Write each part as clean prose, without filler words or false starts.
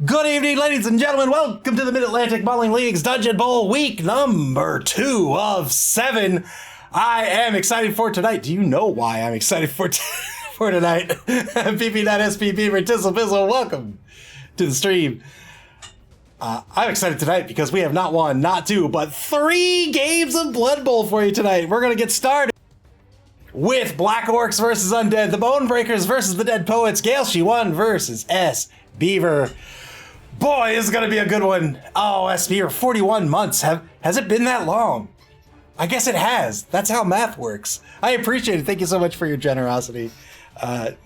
Good evening, ladies and gentlemen. Welcome to the Mid-Atlantic Bowling League's Dungeonbowl week number 2 of 7. I am excited for tonight. Do you know why I'm excited for tonight? PP.SP Beaver, Tizzle Bizzle, welcome to the stream. I'm excited tonight because we have not one, not two, but 3 games of Blood Bowl for you tonight. We're going to get started with Black Orcs versus Undead, the Bone Breakers versus the Dead Poets, Gale She Won versus S. Beaver. Boy, this is going to be a good one. Oh, S. Beaver, 41 months. Has it been that long? I guess it has. That's how math works. I appreciate it. Thank you so much for your generosity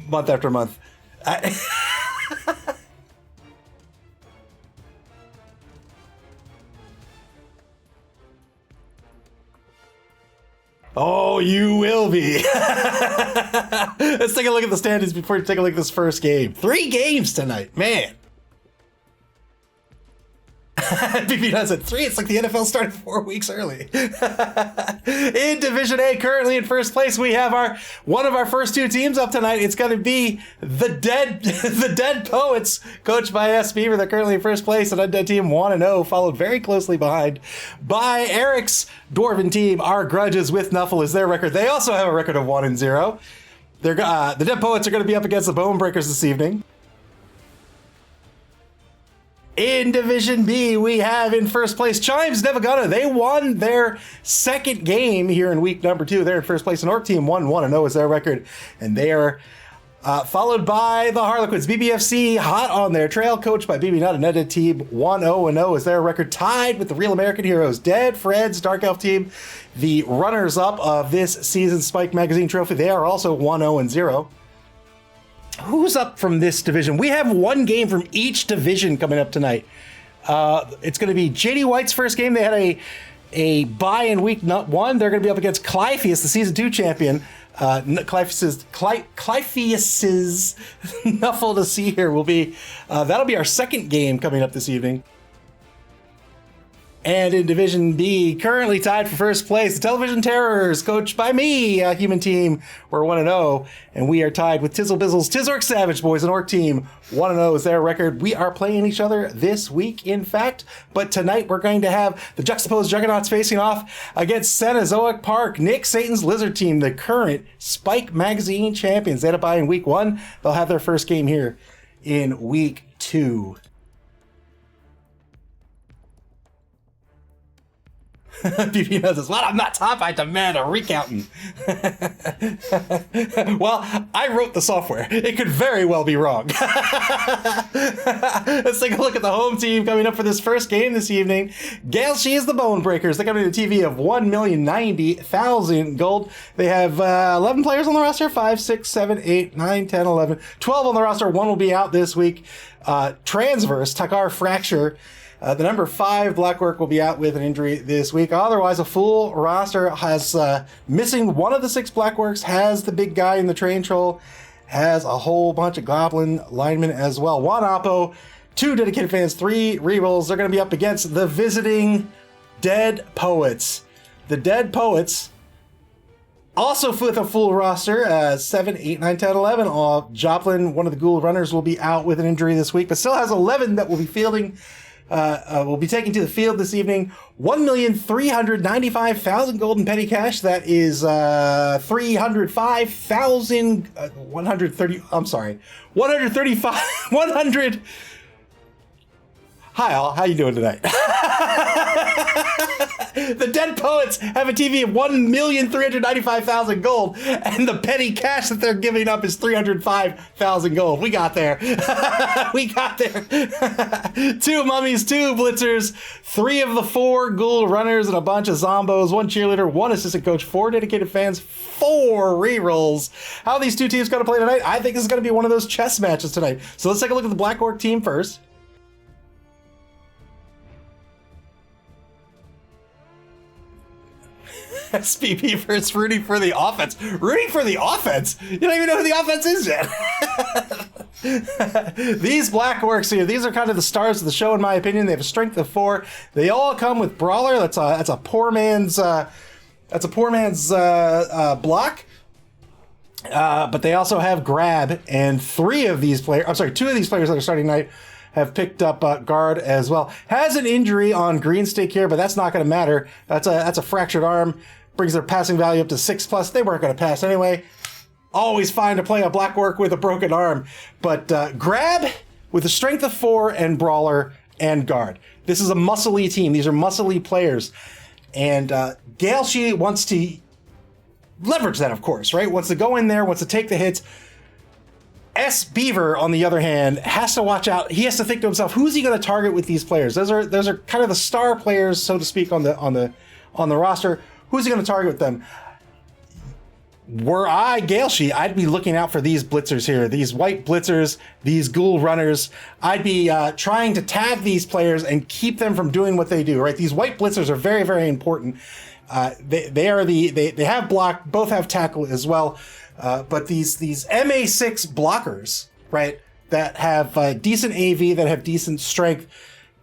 month after month. Oh, you will be. Let's take a look at the standings before you take a look at this first game. 3 games tonight, man. BP does it 3. It's like the NFL started 4 weeks early. In Division A, currently in first place, we have one of our first 2 teams up tonight. It's going to be the Dead Poets, coached by S. Beaver. They're currently in first place, an Undead team 1-0, followed very closely behind by Eric's Dwarven team. Our Grudges with Nuffle is their record. They also have a record of 1-0. The Dead Poets are going to be up against the Bone Breakers this evening. In Division B, we have in first place Chimes Nevagana. They won their second game here in week number 2. They're in first place. An Orc team 1-0 is their record. And they are followed by the Harlequins. BBFC hot on their trail, coached by BB Not Another team 1-0 is their record. Tied with the Real American Heroes, Dead Fred's Dark Elf team, the runners-up of this season's Spike Magazine trophy. They are also 1-0. Who's up from this division? We have 1 game from each division coming up tonight. It's going to be JD White's first game. They had a bye in week 1. They're going to be up against Clypheus, the season 2 champion. Clypheus's Nuffle to see here will be that'll be our second game coming up this evening. And in Division B, currently tied for first place, the Television Terrors, coached by me, a human team. We're 1-0, and we are tied with Tizzle Bizzle's Tizzork Savage Boys, an Orc team. 1-0 is their record. We are playing each other this week, in fact, but tonight we're going to have the Juxtaposed Juggernauts facing off against Cenozoic Park, Nick Satan's Lizard team, the current Spike Magazine champions. They had a bye in week 1. They'll have their first game here in week 2. BP knows this. Well, I'm not top. I demand a recounting. Well, I wrote the software. It could very well be wrong. Let's take a look at the home team coming up for this first game this evening. Gale She is the Bone Breakers. They come in a TV of 1,090,000 gold. They have 11 players on the roster. 5, 6, 7, 8, 9, 10, 11. 12 on the roster. 1 will be out this week. Transverse, Takar Fracture. The number 5 Black Orc will be out with an injury this week. Otherwise, a full roster has missing one of the 6 Black Orcs, has the big guy in the train troll, has a whole bunch of Goblin linemen as well. 1 Oppo, 2 dedicated fans, 3 rerolls. They're going to be up against the visiting Dead Poets. The Dead Poets, also with a full roster, 7, 8, 9, 10, 11. Joplin, one of the Ghoul runners, will be out with an injury this week, but still has 11 that will be fielding. Will be taken to the field this evening. 1,395,000 gold in petty cash. That is 305,000. 130. I'm sorry. 135. 100. Hi all. How you doing tonight? The Dead Poets have a TV of 1,395,000 gold, and the petty cash that they're giving up is 305,000 gold. We got there. We got there. 2 mummies, 2 blitzers, 3 of the 4 ghoul runners, and a bunch of zombos, 1 cheerleader, 1 assistant coach, 4 dedicated fans, 4 rerolls. How are these 2 teams going to play tonight? I think this is going to be one of those chess matches tonight. So let's take a look at the Black Orc team first. SPP first, rooting for the offense. Rooting for the offense? You don't even know who the offense is yet. These Black Orcs here, these are kind of the stars of the show, in my opinion. They have a strength of 4. They all come with Brawler. That's a poor man's block. But they also have Grab, and 2 of these players that are starting tonight have picked up guard as well. Has an injury on green stick here, but that's not going to matter. That's a fractured arm. Brings their passing value up to 6+. They weren't going to pass anyway. Always fine to play a black orc with a broken arm. But grab with a strength of 4 and brawler and guard. This is a muscly team. These are muscly players. And Galshi wants to leverage that, of course, right? Wants to go in there, wants to take the hits. S. Beaver, on the other hand, has to watch out. He has to think to himself, who's he going to target with these players? Those are kind of the star players, so to speak, on the roster. Who's he going to target with them? Were I Galshi, I'd be looking out for these blitzers here, these white blitzers, these ghoul runners. I'd be trying to tag these players and keep them from doing what they do, right? These white blitzers are very, very important. They have block, both have tackle as well. But these MA6 blockers, right, that have decent AV, that have decent strength,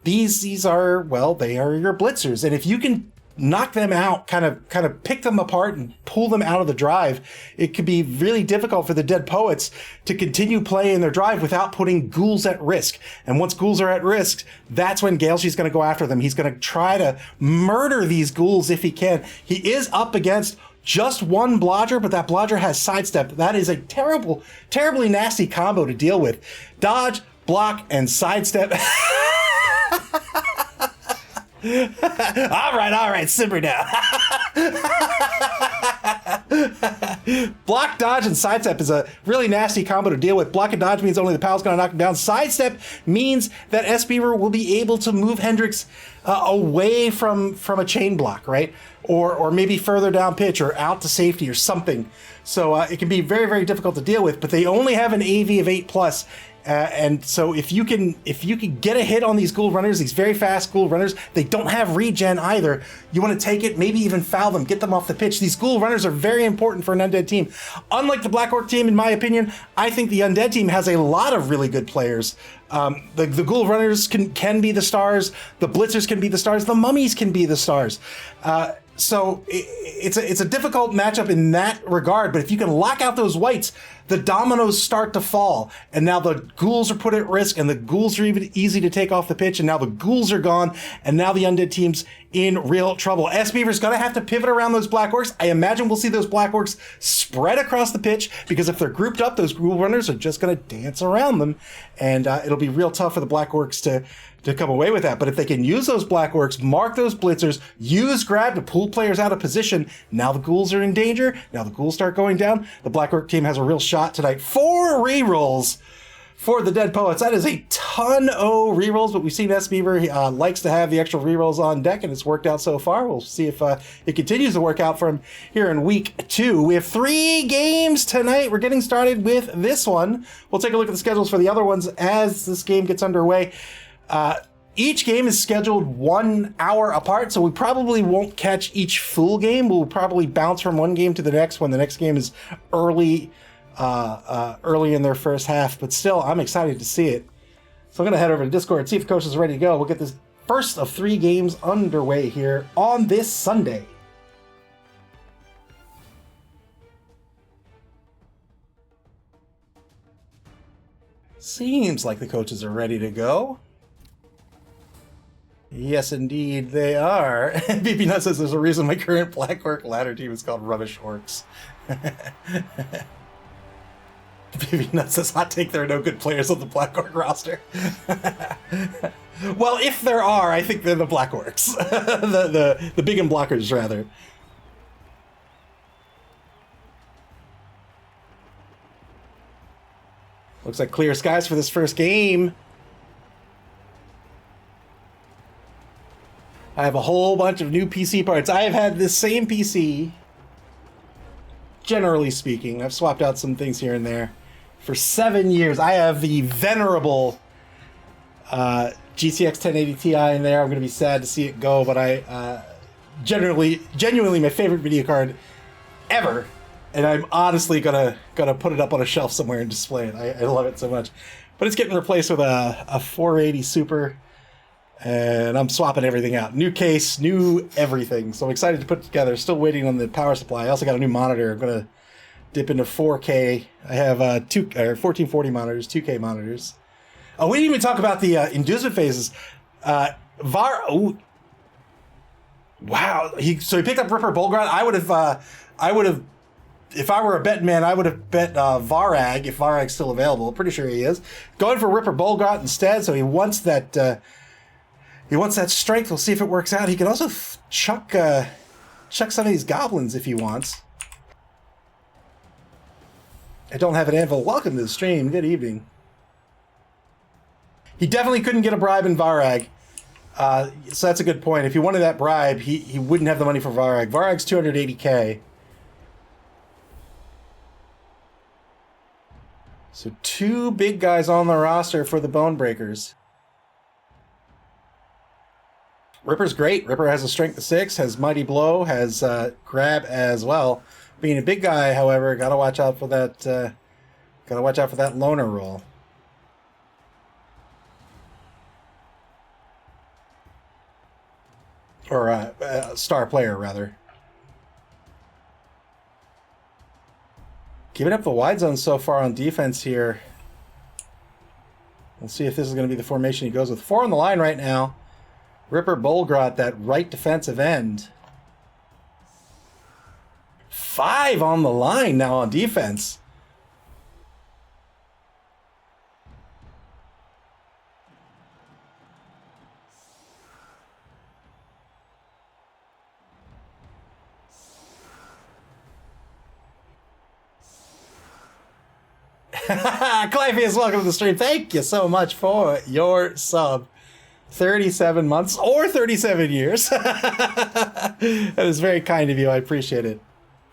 these are, well, they are your blitzers. And if you can knock them out, kind of pick them apart and pull them out of the drive, it could be really difficult for the Dead Poets to continue playing their drive without putting ghouls at risk. And once ghouls are at risk, that's when Galshi's going to go after them. He's going to try to murder these ghouls if he can. He is up against just one blodger, but that blodger has sidestep. That is a terribly nasty combo to deal with. Dodge, block, and sidestep. all right, simmer down. Block, dodge, and sidestep is a really nasty combo to deal with. Block and dodge means only the pal's going to knock him down. Sidestep means that S. Beaver will be able to move Hendrix away from a chain block, right? Or maybe further down pitch or out to safety or something. So it can be very, very difficult to deal with, but they only have an AV of 8+. And so if you can get a hit on these ghoul runners, these very fast ghoul runners, they don't have regen either. You want to take it, maybe even foul them, get them off the pitch. These ghoul runners are very important for an undead team. Unlike the Black Orc team, in my opinion, I think the undead team has a lot of really good players. The ghoul runners can be the stars, the blitzers can be the stars, the mummies can be the stars. So it's a difficult matchup in that regard, but if you can lock out those whites, the dominoes start to fall, and now the ghouls are put at risk, and the ghouls are even easy to take off the pitch, and now the ghouls are gone, and now the undead team's in real trouble. S. Beaver's gonna have to pivot around those black orcs. I imagine we'll see those black orcs spread across the pitch, because if they're grouped up, those ghoul runners are just gonna dance around them, and it'll be real tough for the black orcs to come away with that. But if they can use those black orcs, mark those blitzers, use grab to pull players out of position, now the ghouls are in danger, now the ghouls start going down, the black orc team has a real shot tonight. 4 rerolls for the Dead Poets. That is a ton of rerolls, but we've seen S. Beaver likes to have the extra rerolls on deck, and it's worked out so far. We'll see if it continues to work out for him here in week 2. We have 3 games tonight. We're getting started with this one. We'll take a look at the schedules for the other ones as this game gets underway. Each game is scheduled 1 hour apart, so we probably won't catch each full game. We'll probably bounce from one game to the next when the next game is early in their first half. But still, I'm excited to see it. So I'm going to head over to Discord, see if the coach is ready to go. We'll get this first of 3 games underway here on this Sunday. Seems like the coaches are ready to go. Yes, indeed, they are. BP Nut says there's a reason my current Black Orc ladder team is called Rubbish Orcs. BP Nut says, hot take, there are no good players on the Black Orc roster. Well, if there are, I think they're the Black Orcs. the big and blockers, rather. Looks like clear skies for this first game. I have a whole bunch of new PC parts. I have had this same PC, generally speaking. I've swapped out some things here and there for 7 years. I have the venerable GTX 1080 Ti in there. I'm going to be sad to see it go, but I genuinely my favorite video card ever. And I'm honestly gonna put it up on a shelf somewhere and display it. I love it so much. But it's getting replaced with a 480 Super. And I'm swapping everything out. New case, new everything. So I'm excited to put it together. Still waiting on the power supply. I also got a new monitor. I'm going to dip into 4K. I have 1440 monitors, 2K monitors. Oh, we didn't even talk about the inducement phases. Var. Oh, wow. So he picked up Ripper Bolgrot. I would have. If I were a betting man, I would have bet Varag if Varag's still available. Pretty sure he is. Going for Ripper Bolgrot instead. So he wants that. He wants that strength. We'll see if it works out. He can also chuck some of these goblins if he wants. I don't have an anvil. Welcome to the stream. Good evening. He definitely couldn't get a bribe in Varag. So that's a good point. If he wanted that bribe, he wouldn't have the money for Varag. Varag's 280k. So 2 big guys on the roster for the Bonebreakers. Ripper's great. Ripper has a strength of 6, has Mighty Blow, has grab as well. Being a big guy, however, gotta watch out for that. Gotta watch out for that loner roll. Or star player rather. Giving up the wide zone so far on defense here. We'll see if this is going to be the formation he goes with. 4 on the line right now. Ripper Bolgrot, that right defensive end. 5 on the line now on defense. Clypheus, welcome to the stream. Thank you so much for your sub. 37 months or 37 years. That is very kind of you. I appreciate it.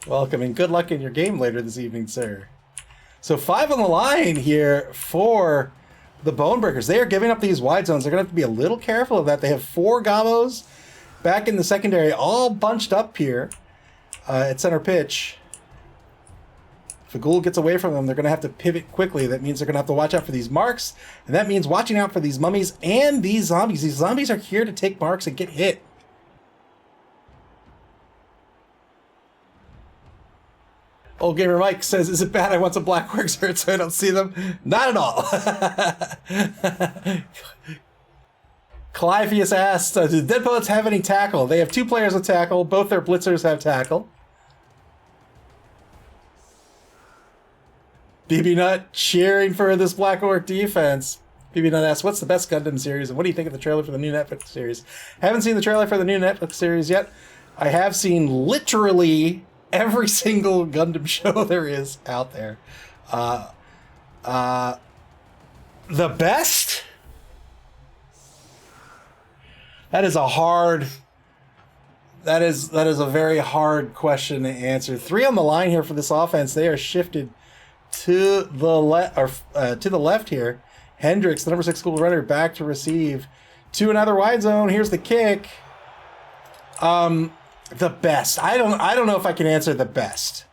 Welcome and good luck in your game later this evening, sir. So 5 on the line here for the Bonebreakers. They are giving up these wide zones. They're going to have to be a little careful of that. They have 4 Gabos back in the secondary, all bunched up here at center pitch. If a ghoul gets away from them, they're going to have to pivot quickly. That means they're going to have to watch out for these marks, and that means watching out for these mummies and these zombies. These zombies are here to take marks and get hit. Old Gamer Mike says, is it bad I want some black works hurt so I don't see them? Not at all. Clypheus asked, do the Dead Poets have any tackle? They have 2 players with tackle. Both their blitzers have tackle. BB Nut cheering for this Black Orc defense. BB Nut asks, what's the best Gundam series, and what do you think of the trailer for the new Netflix series? Haven't seen the trailer for the new Netflix series yet. I have seen literally every single Gundam show there is out there. The best? That is a very hard question to answer. 3 on the line here for this offense. They are shifted to the left here. Hendricks, the number 6 school runner, back to receive to another wide zone. Here's the kick. The best. I don't know if I can answer the best.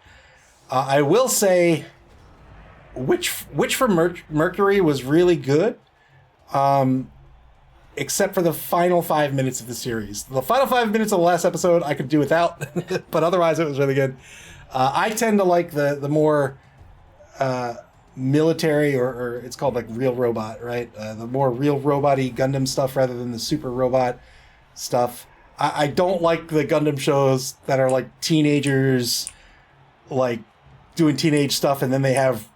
I will say which from Mercury was really good, except for the final 5 minutes of the series. The final 5 minutes of the last episode I could do without, but otherwise it was really good. I tend to like the more military or it's called like real robot, right? The more real robot-y Gundam stuff rather than the super robot stuff. I don't like the Gundam shows that are like teenagers like doing teenage stuff and then they have,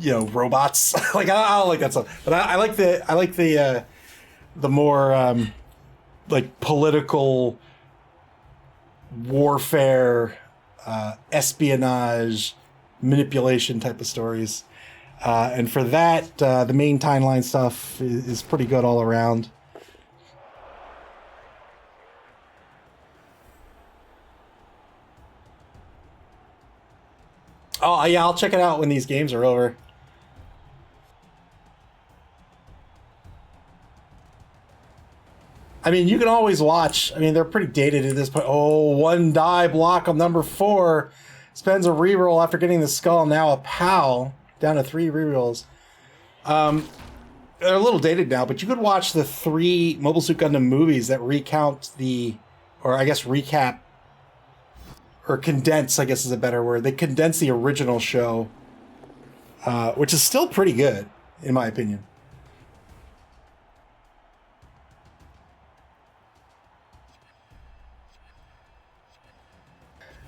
you know, robots. Like I don't like that stuff. But I like the more like political warfare, espionage, manipulation type of stories. And for that, the main timeline stuff is pretty good all around. Oh, yeah, I'll check it out when these games are over. I mean, you can always watch. I mean, they're pretty dated at this point. Oh, 1 die block on number 4. Spends a reroll after getting the skull. Now a POW. Down to 3 rerolls. They're a little dated now, but you could watch the 3 Mobile Suit Gundam movies that recount recap, or condense, I guess is a better word. They condense the original show, which is still pretty good, in my opinion.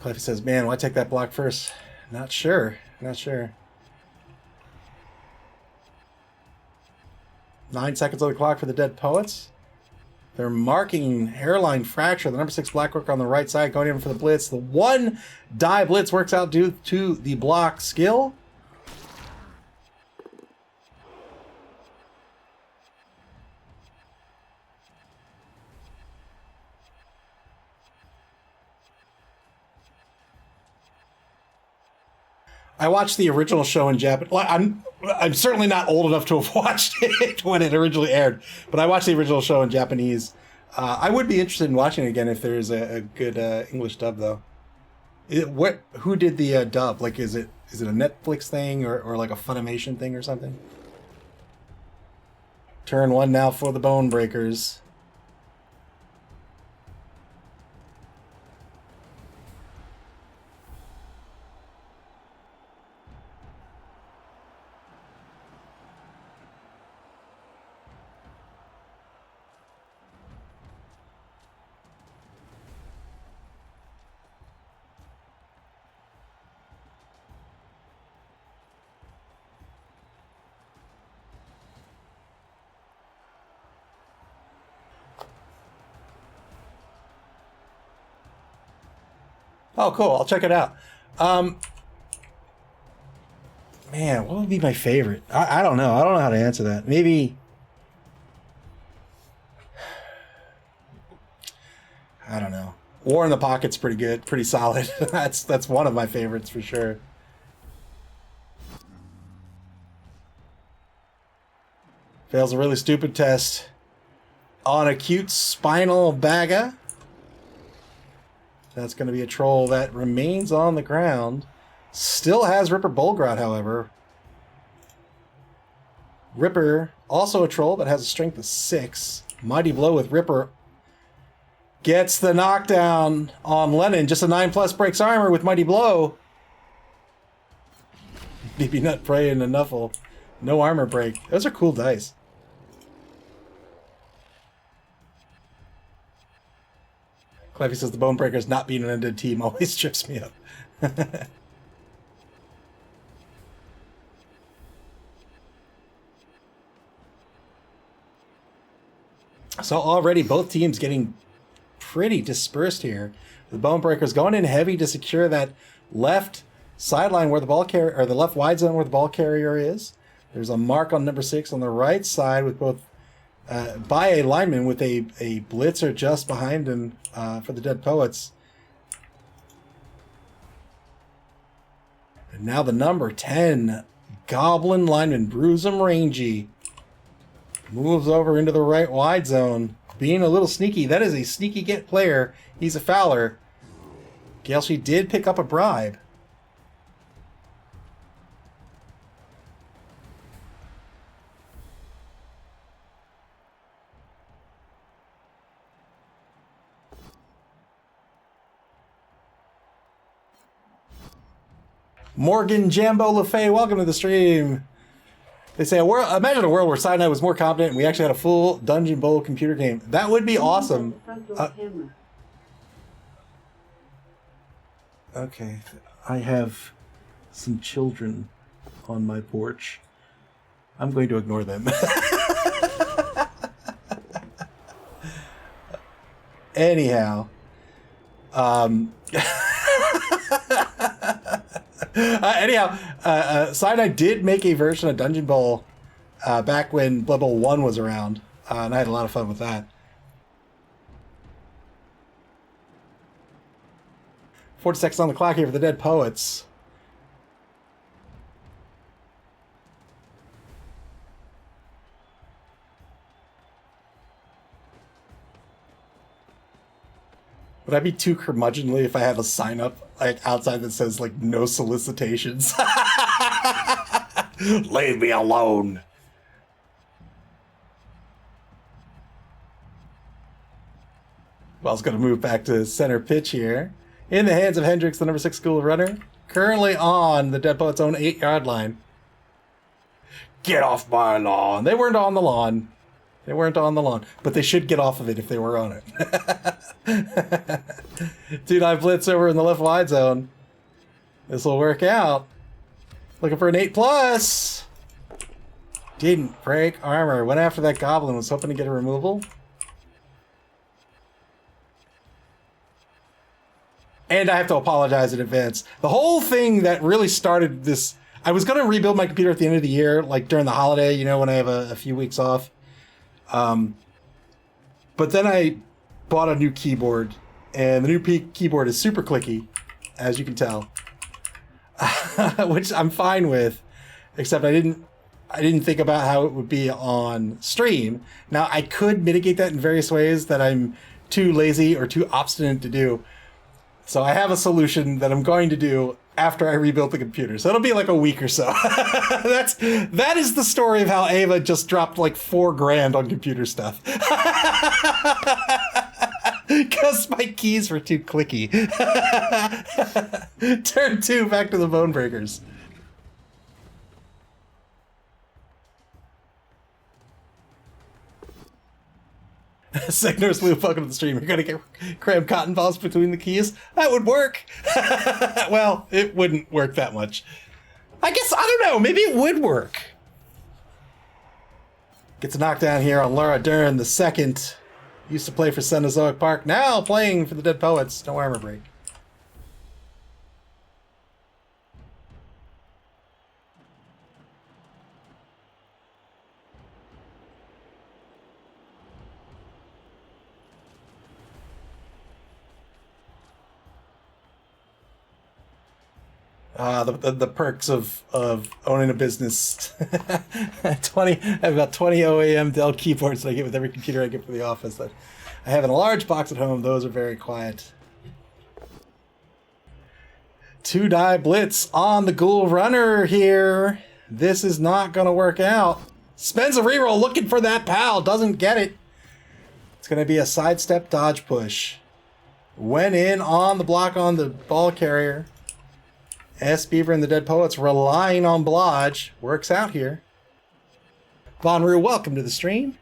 Cliffy says, man, why take that block first? Not sure. Not sure. 9 seconds on the clock for the Dead Poets. They're marking hairline fracture. The number 6 black worker on the right side going in for the blitz. The 1 die blitz works out due to the block skill. I watched the original show in Japanese. I'm certainly not old enough to have watched it when it originally aired, but I watched the original show in Japanese. I would be interested in watching it again if there's a good English dub, though. Who did the dub? Like, is it a Netflix thing or like a Funimation thing or something? Turn 1 now for the Bone Breakers. Oh, cool. I'll check it out. Man, what would be my favorite? I don't know. I don't know how to answer that. Maybe... I don't know. War in the Pocket's pretty good. Pretty solid. That's one of my favorites for sure. Fails a really stupid test on acute spinal baga. That's going to be a troll that remains on the ground. Still has Ripper Bolgrot, however. Ripper, also a troll, but has a strength of 6. Mighty Blow with Ripper. Gets the knockdown on Lennon. Just a 9+ breaks armor with Mighty Blow. BB Nut, Prey, and a Nuffle. No armor break. Those are cool dice. Cleffy says the Bone Breakers not being an undead team always trips me up. So already both teams getting pretty dispersed here. The Bone Breakers going in heavy to secure that left sideline where the ball carrier, or the left wide zone where the ball carrier is. There's a mark on number 6 on the right side with both by a lineman with a blitzer just behind him for the Dead Poets. And now the number 10 Goblin lineman, Bruisem Rangy, moves over into the right wide zone, being a little sneaky. That is a sneaky get player. He's a fouler. Galshi did pick up a bribe. Morgan Jambo LaFay, welcome to the stream. They say, imagine a world where Cyanide was more competent and we actually had a full Dungeonbowl computer game. That would be awesome. Okay, I have some children on my porch. I'm going to ignore them. Anyhow. Cyanide did make a version of Dungeonbowl back when Blood Bowl 1 was around, and I had a lot of fun with that. 40 seconds on the clock here for the Dead Poets. Would I be too curmudgeonly if I have a sign up like outside that says like no solicitations? Leave me alone. Ball's going to move back to center pitch here. In the hands of Hendricks, the number 6 school runner. Currently on the Dead Poet's own 8-yard line. Get off my lawn. They weren't on the lawn. They weren't on the lawn, but they should get off of it if they were on it. 2-9 blitz over in the left wide zone. This will work out. Looking for an 8+. Didn't break armor. Went after that goblin. Was hoping to get a removal. And I have to apologize in advance. The whole thing that really started this... I was going to rebuild my computer at the end of the year, like during the holiday, you know, when I have a few weeks off. But then I bought a new keyboard, and the new keyboard is super clicky, as you can tell, which I'm fine with, except I didn't think about how it would be on stream. Now, I could mitigate that in various ways that I'm too lazy or too obstinate to do. So I have a solution that I'm going to do after I rebuilt the computer. So it'll be like a week or so. That is the story of how Ava just dropped like $4,000 on computer stuff. Because my keys were too clicky. Turn 2, back to the Bone Breakers. Signor's Lou, welcome to the stream. You're gonna cram cotton balls between the keys? That would work. Well, it wouldn't work that much. I guess, I don't know, maybe it would work. Gets a knockdown here on Laura Dern II. Used to play for Cenozoic Park, now playing for the Dead Poets. No armor break. The perks of owning a business. I have about 20 OEM Dell keyboards that I get with every computer I get for the office. That I have in a large box at home. Those are very quiet. 2-die blitz on the Ghoul Runner here. This is not going to work out. Spends a reroll looking for that pal. Doesn't get it. It's going to be a sidestep dodge push. Went in on the block on the ball carrier. S. Beaver and the Dead Poets relying on Blodge. Works out here. Von Rue, welcome to the stream.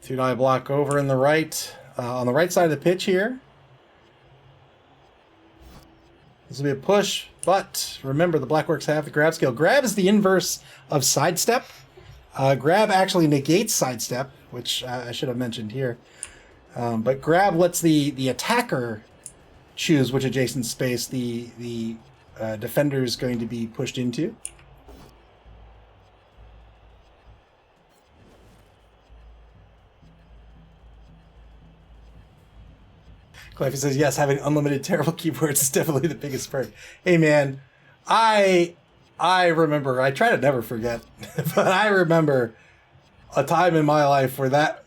Two-die block over in the right, on the right side of the pitch here. This will be a push, but remember the Blackworks have the grab skill. Grab is the inverse of sidestep. Grab actually negates sidestep, which I should have mentioned here. But grab lets the attacker choose which adjacent space the defender is going to be pushed into. Cliffy says, yes, having unlimited terrible keyboards is definitely the biggest perk. Hey, man, I remember, I try to never forget, but I remember a time in my life where that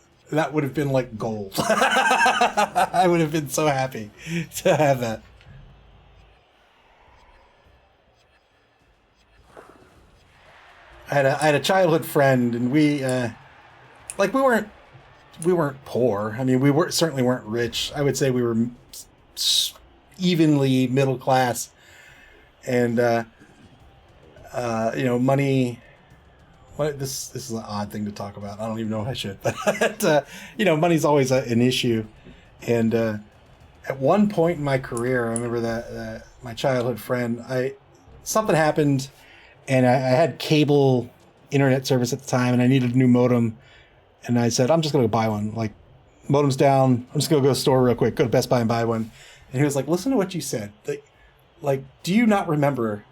would have been like gold. I would have been so happy to have that. I had a childhood friend, and we weren't poor. I mean, certainly weren't rich. I would say we were evenly middle class, and money. This is an odd thing to talk about. I don't even know if I should, but money's always an issue. And at one point in my career, I remember that my childhood friend, something happened, and I had cable internet service at the time, and I needed a new modem. And I said, I'm just going to buy one. Like, modem's down. I'm just going to go to the store real quick, go to Best Buy and buy one. And he was like, listen to what you said. Like, do you not remember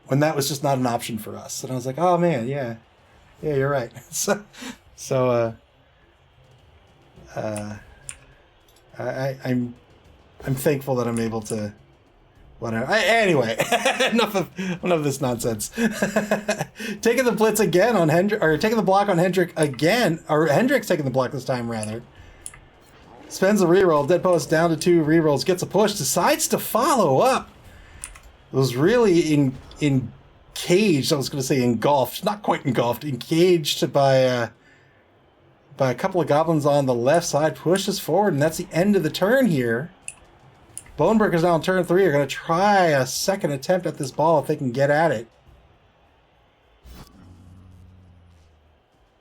when that was just not an option for us? And I was like, oh, man, yeah, you're right. I'm thankful that I'm able to, whatever. Anyway, enough of this nonsense. Taking the blitz again on Hendrick, or taking the block on Hendrick again, or Hendrick's taking the block this time rather. Spends a reroll. Dead Post down to 2 rerolls. Gets a push. Decides to follow up. Was really encaged. I was going to say engulfed. Not quite engulfed. Engaged by a couple of goblins on the left side. Pushes forward, and that's the end of the turn here. Bonebreakers now on turn 3 are going to try a second attempt at this ball if they can get at it.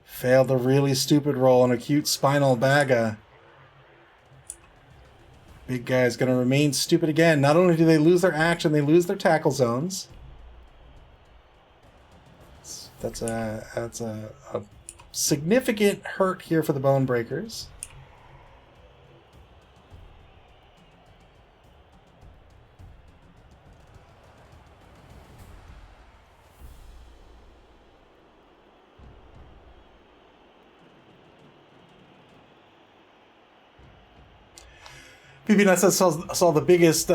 Failed a really stupid roll on a cute spinal bagga. Big guy is going to remain stupid again. Not only do they lose their action, they lose their tackle zones. That's a significant hurt here for the Bonebreakers. PB saw the biggest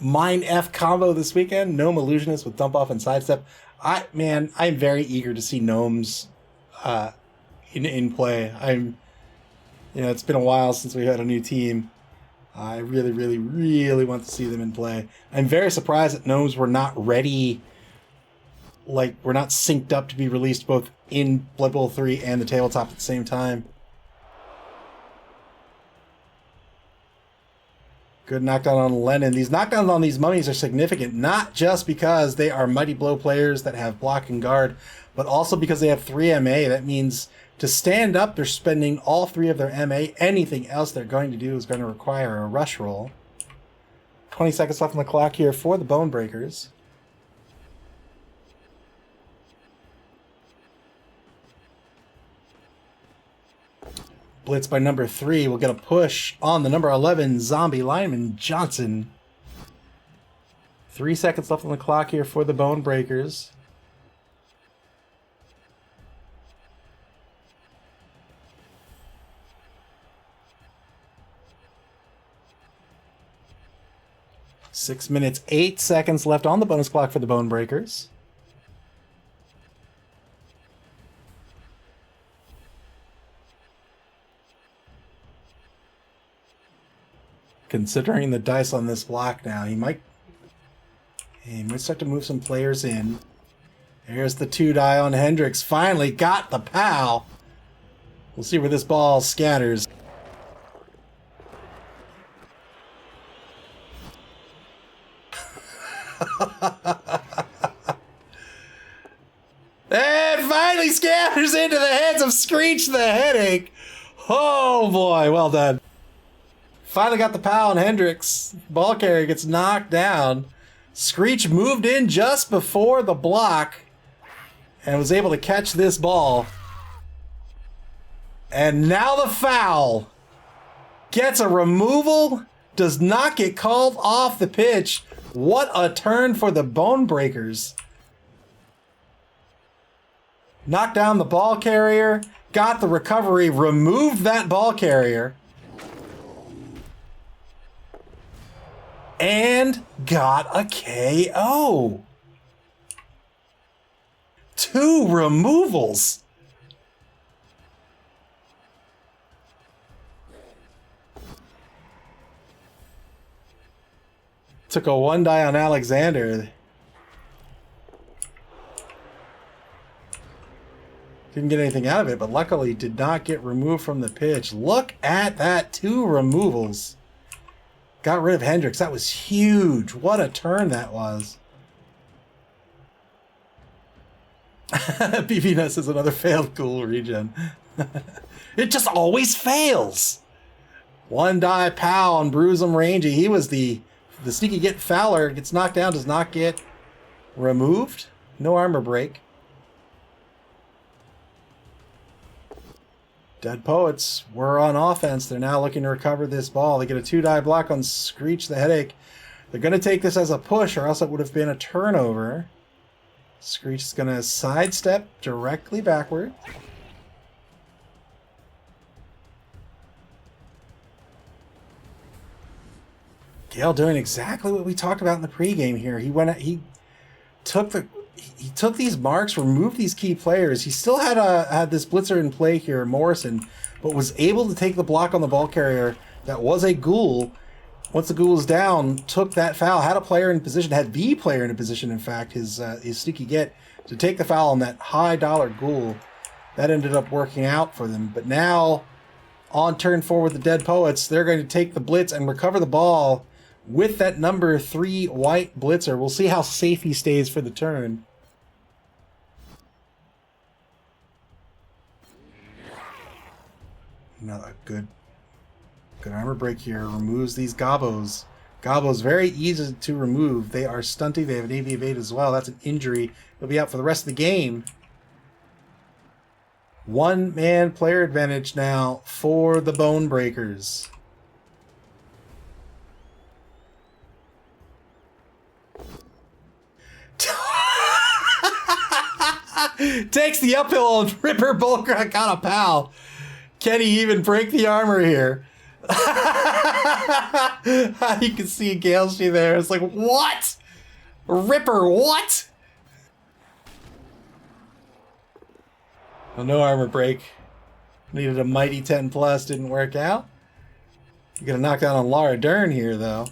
Mine F combo this weekend. Gnome Illusionist with Dump Off and Sidestep. I'm very eager to see Gnomes in play. It's been a while since we had a new team. I really, really, really want to see them in play. I'm very surprised that Gnomes were not ready. Like, we're not synced up to be released both in Blood Bowl 3 and the tabletop at the same time. Good knockdown on Lennon. These knockdowns on these mummies are significant, not just because they are Mighty Blow players that have block and guard, but also because they have 3 MA. That means to stand up, they're spending all 3 of their MA. Anything else they're going to do is going to require a rush roll. 20 seconds left on the clock here for the Bonebreakers. Blitz by number 3 will get a push on the number 11 zombie lineman Johnson. 3 seconds left on the clock here for the Bonebreakers. Six minutes, 8 seconds left on the bonus clock for the Bonebreakers. Considering the dice on this block now, he might start to move some players in. There's the 2 die on Hendricks. Finally got the POW. We'll see where this ball scatters. And finally scatters into the hands of Screech the Headache. Oh boy, well done. Finally got the POW on Hendricks. Ball carrier gets knocked down. Screech moved in just before the block and was able to catch this ball. And now the foul. Gets a removal. Does not get called off the pitch. What a turn for the Bonebreakers. Knocked down the ball carrier. Got the recovery. Removed that ball carrier. And got a KO. 2 removals. Took a 1 die on Alexander. Didn't get anything out of it, but luckily did not get removed from the pitch. Look at that, 2 removals. Got rid of Hendricks. That was huge. What a turn that was. BBNS is another failed cool regen. It just always fails. 1 die POW on Bruisem Rangy. He was the sneaky get Fowler. Gets knocked down. Does not get removed. No armor break. Dead Poets were on offense. They're now looking to recover this ball. They get a 2 die block on Screech the Headache. They're going to take this as a push, or else it would have been a turnover. Screech is going to sidestep directly backward. Gale doing exactly what we talked about in the pregame here. He took these marks, removed these key players. He still had this blitzer in play here, Morrison, but was able to take the block on the ball carrier. That was a ghoul. Once the ghoul was down, took that foul, had a player in position, had the player in a position, in fact, his sneaky get, to take the foul on that high dollar ghoul. That ended up working out for them. But now, on turn 4 with the Dead Poets, they're going to take the blitz and recover the ball with that number 3 white blitzer. We'll see how safe he stays for the turn. Another good armor break here. Removes these gobos. Gobos very easy to remove. They are stunty. They have an AV evade as well. That's an injury. He'll be out for the rest of the game. One-man player advantage now for the Bone Breakers. Takes the uphill and Ripper Bullcrack on a pal. Can he even break the armor here? You can see Galeshy there. It's like, what? Ripper, what? Well, no armor break. Needed a mighty 10 plus, didn't work out. You're gonna knock down on Laura Dern here, though.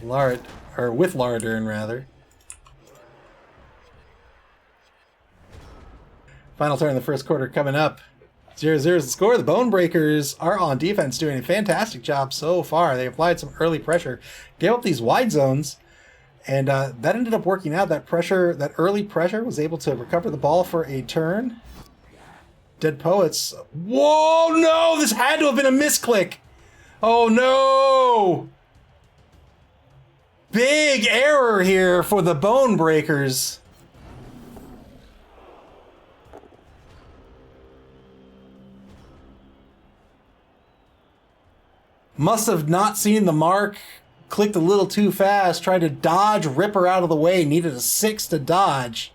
With Laura Dern, rather. Final turn of the first quarter coming up. 0-0 is the score. The Bone Breakers are on defense, doing a fantastic job so far. They applied some early pressure, gave up these wide zones, and that ended up working out. That early pressure, was able to recover the ball for a turn. Dead Poets. Whoa, no! This had to have been a misclick. Oh, no! Big error here for the Bone Breakers. Must have not seen the mark, clicked a little too fast, tried to dodge Ripper out of the way, needed a 6 to dodge.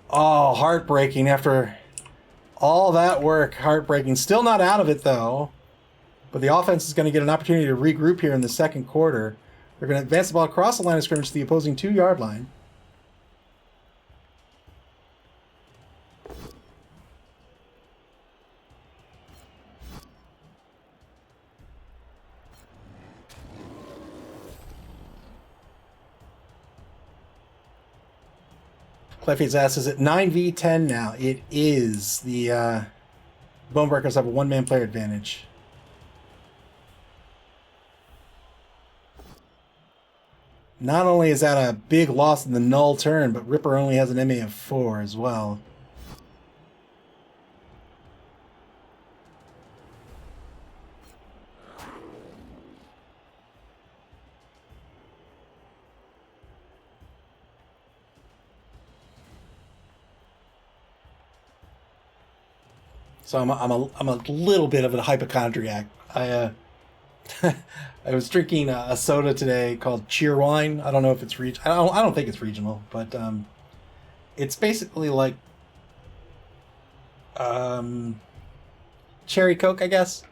Oh, heartbreaking after all that work, heartbreaking. Still not out of it, though. But the offense is going to get an opportunity to regroup here in the second quarter. They're going to advance the ball across the line of scrimmage to the opposing 2-yard line. Cleffy's ass is at 9v10 now. It is. The Bone Breakers have a one-man player advantage. Not only is that a big loss in the null turn, but Ripper only has an MA of 4 as well. So I'm a little bit of a hypochondriac. I was drinking a soda today called Cheerwine. I don't know if it's I don't think it's regional, but it's basically like cherry Coke, I guess.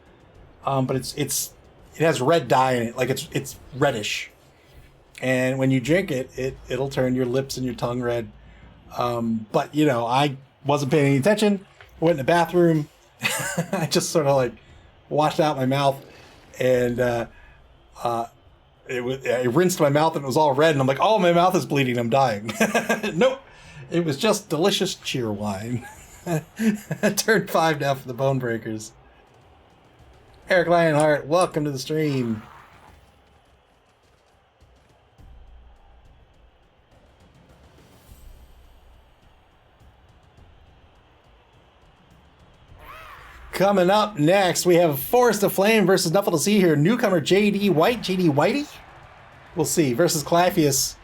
But it has red dye in it, like it's reddish. And when you drink it, it'll turn your lips and your tongue red. But you know, I wasn't paying any attention. Went in the bathroom. I just sort of like washed out my mouth, and I rinsed my mouth and it was all red. And I'm like, oh, my mouth is bleeding. I'm dying. Nope, it was just delicious cheer wine. Turn 5 now for the Bone Breakers. Eric Lionheart, welcome to the stream. Coming up next, we have Forest of Flame versus Nuffle to See here. Newcomer JD White, JD Whitey? We'll see, versus Clavius.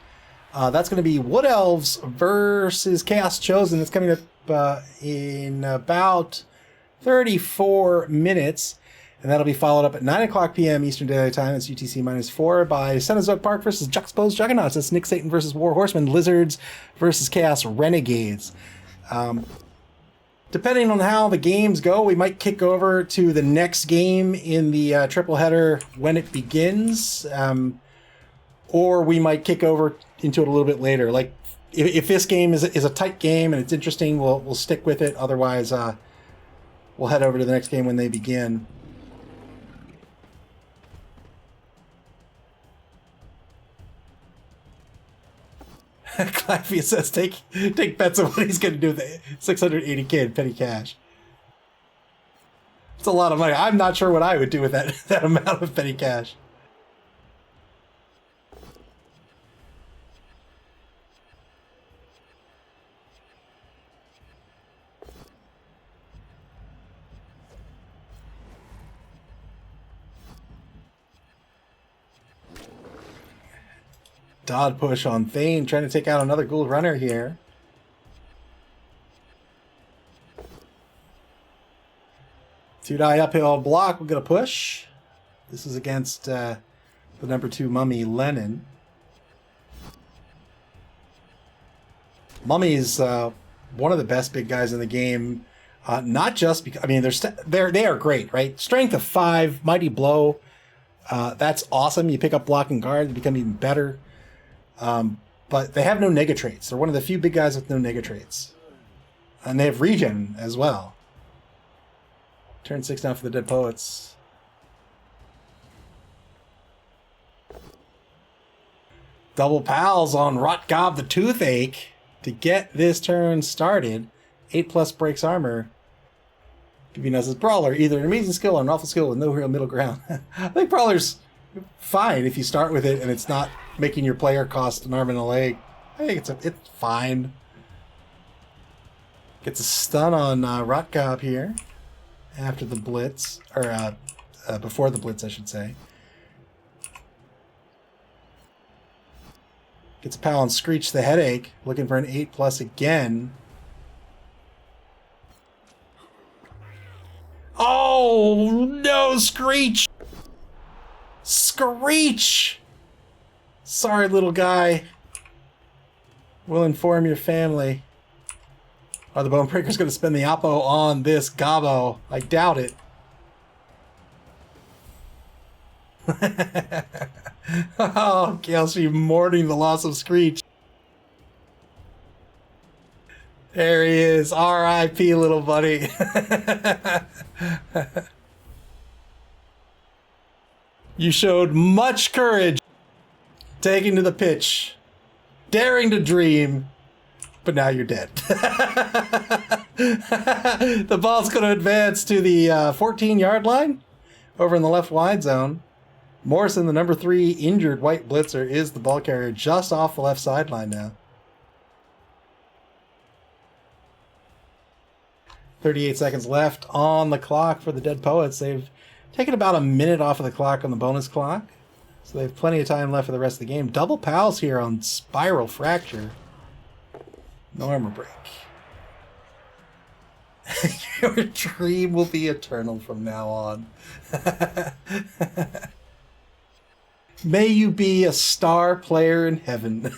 That's going to be Wood Elves versus Chaos Chosen. That's coming up in about 34 minutes. And that'll be followed up at 9 o'clock p.m. Eastern Daylight Time. It's UTC -4 by Cenozoic Park versus Juxtaposed Juggernauts. That's Nick Satan versus War Horsemen. Lizards versus Chaos Renegades. Depending on how the games go, we might kick over to the next game in the triple header when it begins, or we might kick over into it a little bit later. Like if this game is a tight game and it's interesting, we'll stick with it. Otherwise, we'll head over to the next game when they begin. Claffy says take bets on what he's going to do with the 680k in petty cash. It's a lot of money. I'm not sure what I would do with that amount of petty cash. Dodd push on Thane, trying to take out another Gould runner here. Two-die uphill block, we're going to push. This is against the number 2 Mummy, Lennon. Mummy is one of the best big guys in the game. Not just because, I mean, they are great, right? Strength of 5, mighty blow. That's awesome. You pick up block and guard, they become even better. But they have no nega traits. They're one of the few big guys with no nega traits. And they have regen as well. Turn 6 down for the Dead Poets. Double pals on Rotgob the Toothache to get this turn started. 8+ breaks armor. Giving us his Brawler, either an amazing skill or an awful skill with no real middle ground. I think Brawler's fine if you start with it and it's not making your player cost an arm and a leg. I think it's fine. Gets a stun on Rotgob here after the blitz, or before the blitz, I should say. Gets a pal on Screech the Headache, looking for an 8+ again. Oh no, Screech! Screech! Sorry, little guy. We'll inform your family. Are the Bonebreakers going to spend the Oppo on this Gobbo? I doubt it. Oh, Kelsey mourning the loss of Screech. There he is. R.I.P. little buddy. You showed much courage taking to the pitch, daring to dream, but now you're dead. The ball's going to advance to the 14-yard line over in the left wide zone. Morrison, the number 3 injured white blitzer, is the ball carrier just off the left sideline now. 38 seconds left on the clock for the Dead Poets. They've taken about a minute off of the clock on the bonus clock, so they have plenty of time left for the rest of the game. Double pals here on Spiral Fracture. No armor break. Your dream will be eternal from now on. May you be a star player in heaven.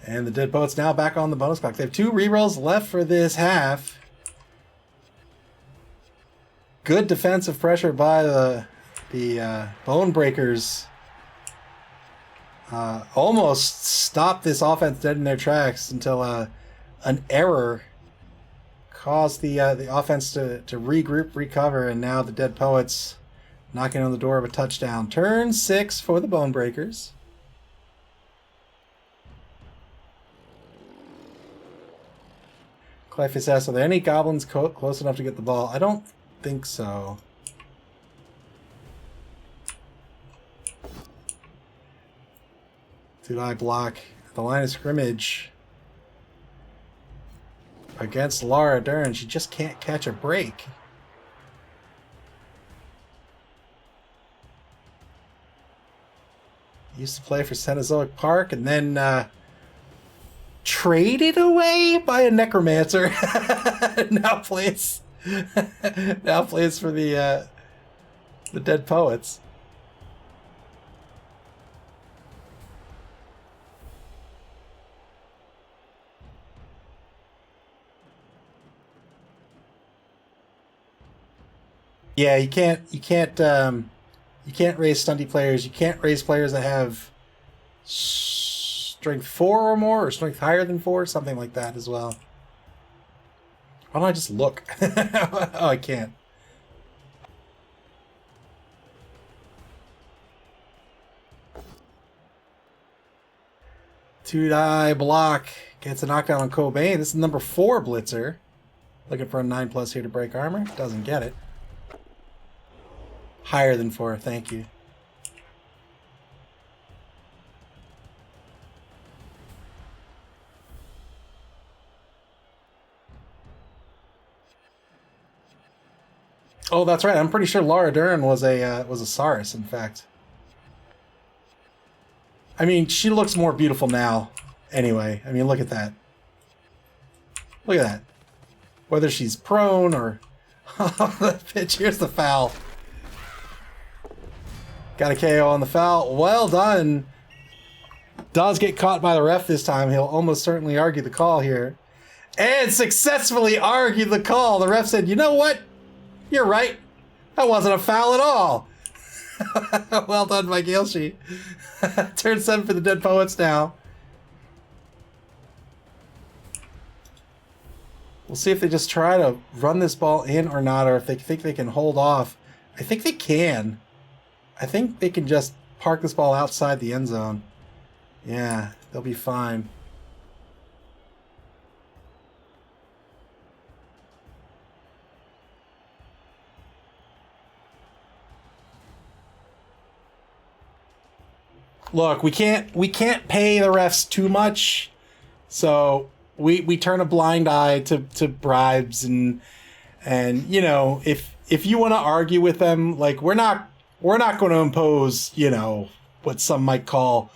And the Dead Poets now back on the bonus clock. They have 2 rerolls left for this half. Good defensive pressure by the Bonebreakers. Almost stopped this offense dead in their tracks until an error caused the offense to regroup, recover, and now the Dead Poets knocking on the door of a touchdown. Turn 6 for the Bonebreakers. Clefus asks, are there any goblins close enough to get the ball? I don't think so. Two-die block at the line of scrimmage against Laura Dern. She just can't catch a break. Used to play for Cenozoic Park and then traded away by a necromancer. now plays for the Dead Poets. Yeah, you can't raise stunty players. You can't raise players that have strength 4 or more, or strength higher than 4, something like that as well. Why don't I just look? Oh, I can't. Two-die block gets a knockdown on Cobain. This is number 4 blitzer. Looking for a 9+ here to break armor. Doesn't get it. Higher than 4, thank you. Oh, that's right. I'm pretty sure Laura Dern was a Saurus, in fact. I mean, she looks more beautiful now. Anyway, I mean, look at that. Look at that. Whether she's prone or... the pitch. Here's the foul. Got a KO on the foul. Well done. Does get caught by the ref this time. He'll almost certainly argue the call here. And successfully argued the call. The ref said, you know what? You're right. That wasn't a foul at all. Well done by Gailshi. Turn 7 for the Dead Poets now. We'll see if they just try to run this ball in or not, or if they think they can hold off. I think they can. I think they can just park this ball outside the end zone. Yeah, they'll be fine. Look, we can't pay the refs too much, so we turn a blind eye to bribes and you know, if you want to argue with them, like we're not going to impose, you know, what some might call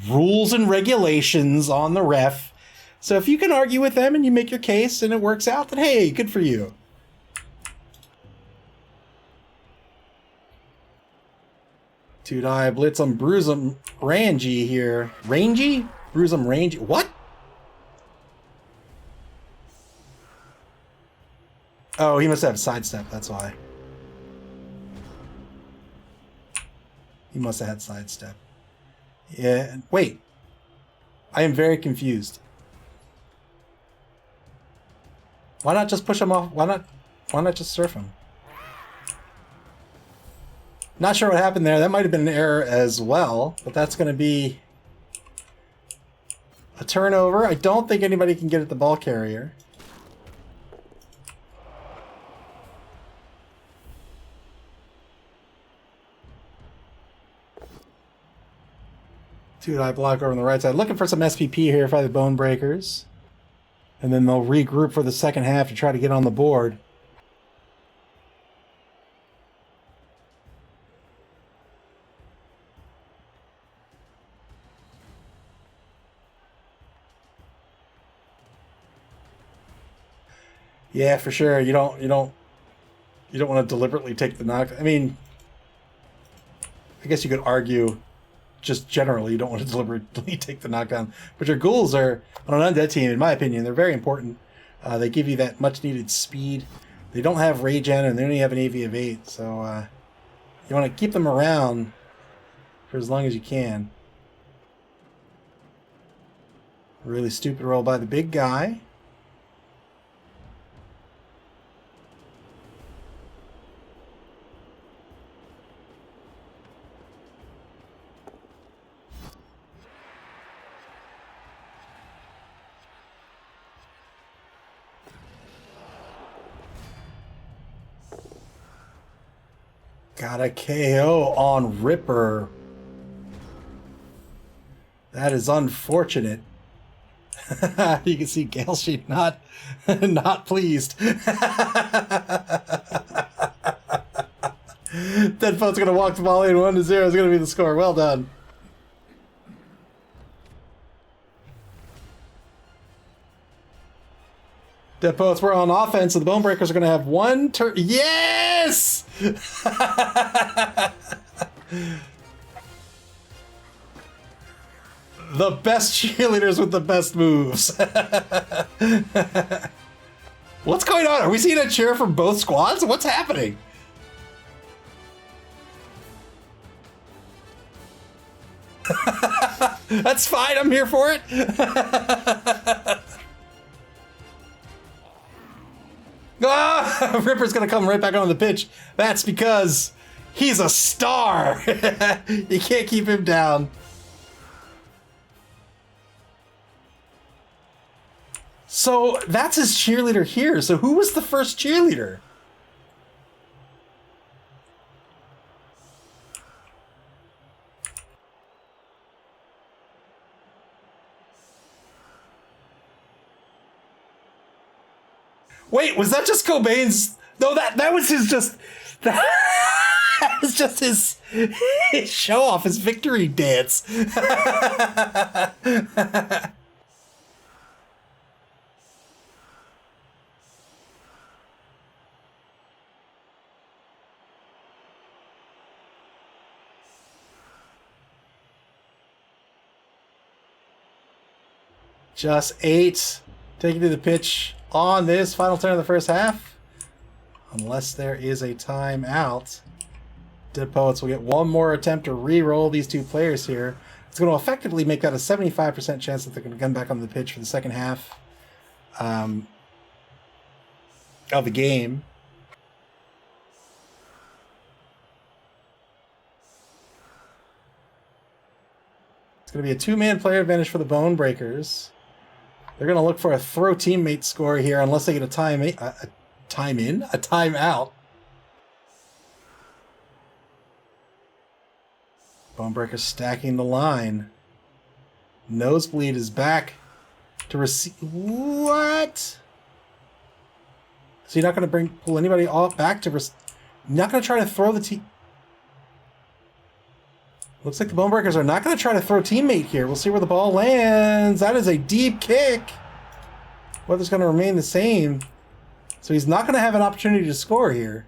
rules and regulations on the ref. So if you can argue with them and you make your case and it works out, then hey, good for you. Two-die blitz on Bruisem Rangy here. Rangy? Bruisem Rangy. What? Oh, he must have sidestep, that's why. He must have had sidestep. Yeah, wait. I am very confused. Why not just push him off? Why not just surf him? Not sure what happened there. That might have been an error as well, but that's going to be a turnover. I don't think anybody can get at the ball carrier. Two-die block over on the right side. Looking for some SPP here by the Bone Breakers. And then they'll regroup for the second half to try to get on the board. Yeah, for sure. You don't want to deliberately take the knock. I mean, I guess you could argue just generally you don't want to deliberately take the knockdown. But your ghouls are, on an undead team, in my opinion, they're very important. They give you that much needed speed. They don't have rage en and they only have an AV of 8, so you want to keep them around for as long as you can. Really stupid roll by the big guy. Got a KO on Ripper. That is unfortunate. You can see Gailshi not pleased. Deadfoot's gonna walk the ball in 1-0 is gonna be the score. Well done. Dead Poets were on offense, so the Bone Breakers are going to have one turn. Yes! The best cheerleaders with the best moves. What's going on? Are we seeing a cheer from both squads? What's happening? That's fine, I'm here for it. Ah, Ripper's gonna come right back on the pitch. That's because he's a star. You can't keep him down. So that's his cheerleader here. So who was the first cheerleader? Wait, was that just Cobain's? No, that was his just. That was just his show off, his victory dance. Just 8. Taking to the pitch on this final turn of the first half. Unless there is a timeout. Dead Poets will get one more attempt to re-roll these two players here. It's going to effectively make that a 75% chance that they're going to come back on the pitch for the second half of the game. It's going to be a 2-man player advantage for the Bone Breakers. They're going to look for a throw teammate score here unless they get a timeout. Bonebreaker stacking the line. Nosebleed is back to receive. What? So you're not going to pull anybody off back to. You're not going to try to throw the team. Looks like the Bonebreakers are not going to try to throw teammate here. We'll see where the ball lands. That is a deep kick. Weather's going to remain the same. So he's not going to have an opportunity to score here.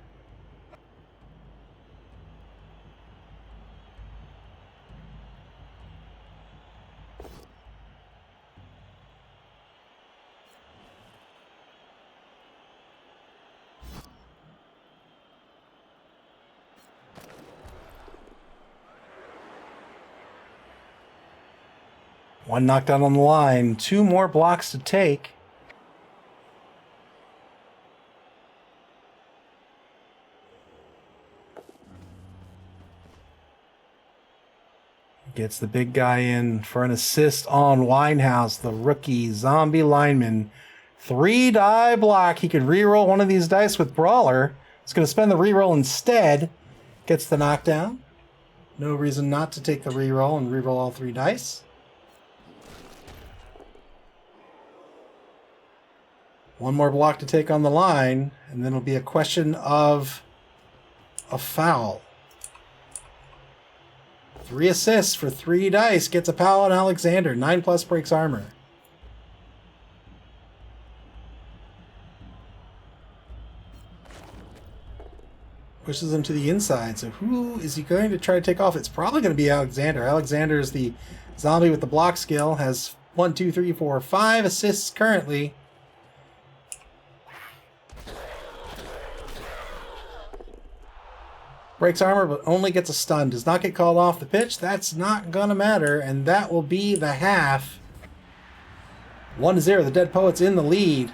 One knockdown on the line. 2 more blocks to take. Gets the big guy in for an assist on Winehouse, the rookie zombie lineman. 3-die block. He could reroll one of these dice with Brawler. He's going to spend the reroll instead. Gets the knockdown. No reason not to take the reroll and reroll all 3 dice. One more block to take on the line, and then it'll be a question of a foul. 3 assists for 3 dice. Gets a foul on Alexander. 9+ breaks armor. Pushes him to the inside. So who is he going to try to take off? It's probably going to be Alexander. Alexander is the zombie with the block skill. Has 1, 2, 3, 4, 5 assists currently. Breaks armor, but only gets a stun. Does not get called off the pitch. That's not going to matter, and that will be the half. 1-0. The Dead Poets in the lead.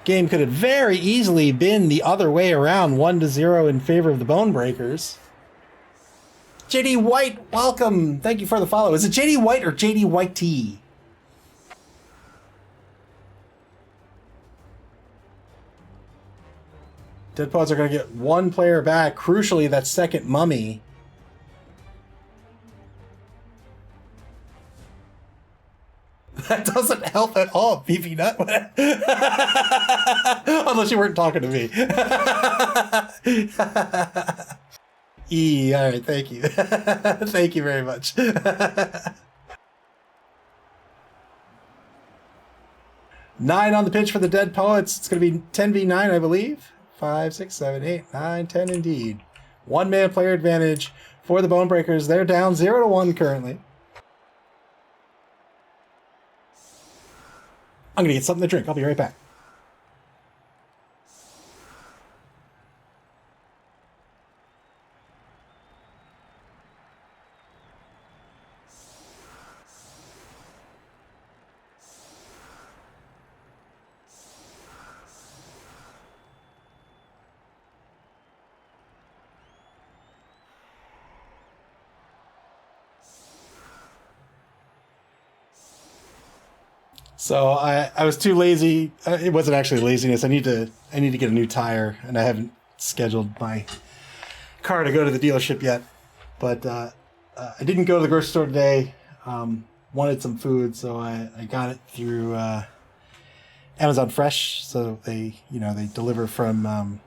Game could have very easily been the other way around. 1-0 in favor of the Bone Breakers. JD White, welcome. Thank you for the follow. Is it JD White or JD Whitey? Dead Poets are going to get 1 player back. Crucially, that second mummy. That doesn't help at all, Beefy Nut. Unless you weren't talking to me. All right, thank you. Thank you very much. 9 on the pitch for the Dead Poets. It's going to be 10v9, I believe. 5, 6, 7, 8, 9, 10 indeed. 1-man player advantage for the Bone Breakers. They're down 0-1 currently. I'm going to get something to drink. I'll be right back. So I was too lazy. It wasn't actually laziness. I need to get a new tire, and I haven't scheduled my car to go to the dealership yet. But I didn't go to the grocery store today. Wanted some food, so I got it through Amazon Fresh. So they deliver from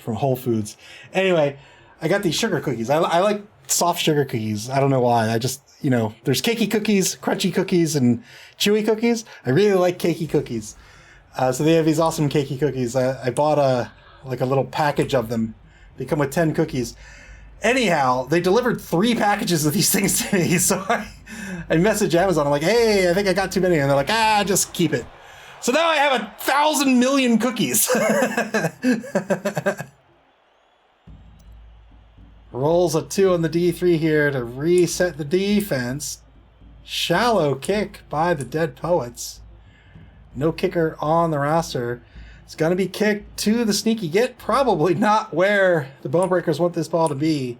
Whole Foods. Anyway, I got these sugar cookies. I like soft sugar cookies. I don't know why. I just, there's cakey cookies, crunchy cookies, and chewy cookies. I really like cakey cookies. So they have these awesome cakey cookies. I bought a little package of them. They come with 10 cookies. Anyhow, they delivered 3 packages of these things to me. So I messaged Amazon. I'm like, hey, I think I got too many. And they're like, just keep it. So now I have 1,000 million cookies. Rolls a 2 on the D3 here to reset the defense. Shallow kick by the Dead Poets. No kicker on the roster. It's going to be kicked to the sneaky get. Probably not where the Bonebreakers want this ball to be.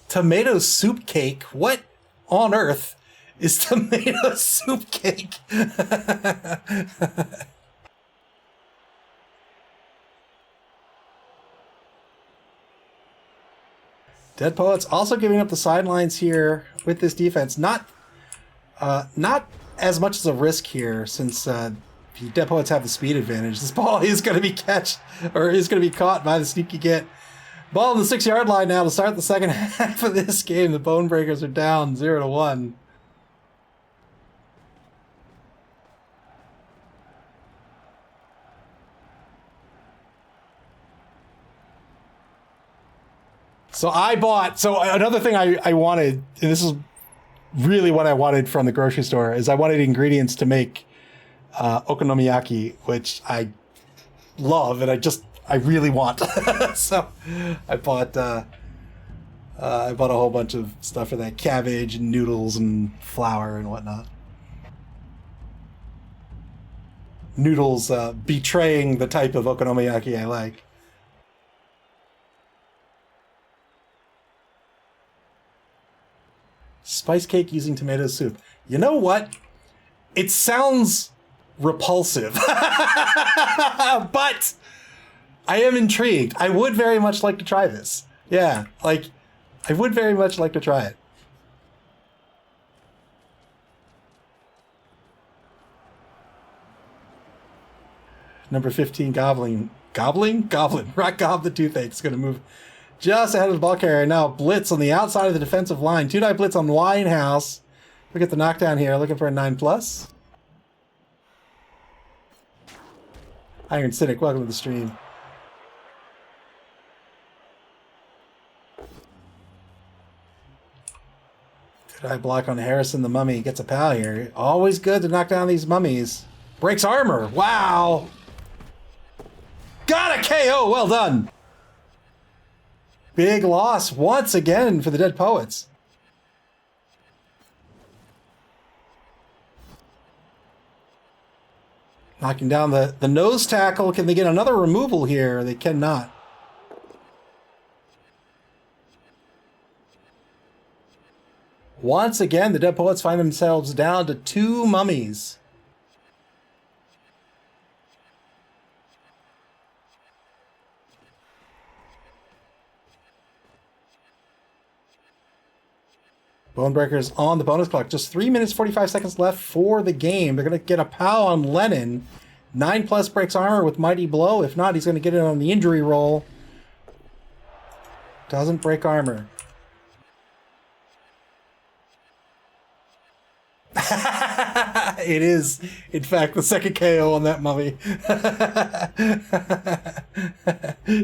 Tomato soup cake? What on earth is tomato soup cake? Dead Poets also giving up the sidelines here with this defense. Not as much as a risk here, since the Dead Poets have the speed advantage. This ball is going to be caught by the sneaky get. Ball on the 6-yard line now to start the second half of this game. The Bonebreakers are down 0-1. So another thing I wanted, and this is really what I wanted from the grocery store, is I wanted ingredients to make okonomiyaki, which I love, and I really want. So I bought a whole bunch of stuff for that: cabbage and noodles and flour and whatnot. Noodles betraying the type of okonomiyaki I like. Spice cake using tomato soup. You know what? It sounds repulsive. But I am intrigued. I would very much like to try this. Yeah, I would very much like to try it. Number 15, Goblin. Rock Gob the Toothache is going to move just ahead of the ball carrier. Now blitz on the outside of the defensive line. 2-die blitz on Winehouse. Look at the knockdown here. Looking for a 9+. Iron Cynic, welcome to the stream. Good eye block on Harrison the Mummy. Gets a pal here. Always good to knock down these mummies. Breaks armor. Wow. Got a KO. Well done. Big loss once again for the Dead Poets. Knocking down the nose tackle. Can they get another removal here? They cannot. Once again, the Dead Poets find themselves down to 2 mummies. Bonebreakers on the bonus clock. Just 3 minutes, 45 seconds left for the game. They're going to get a POW on Lennon. 9+ breaks armor with Mighty Blow. If not, he's going to get it on the injury roll. Doesn't break armor. It is, in fact, the second KO on that mummy.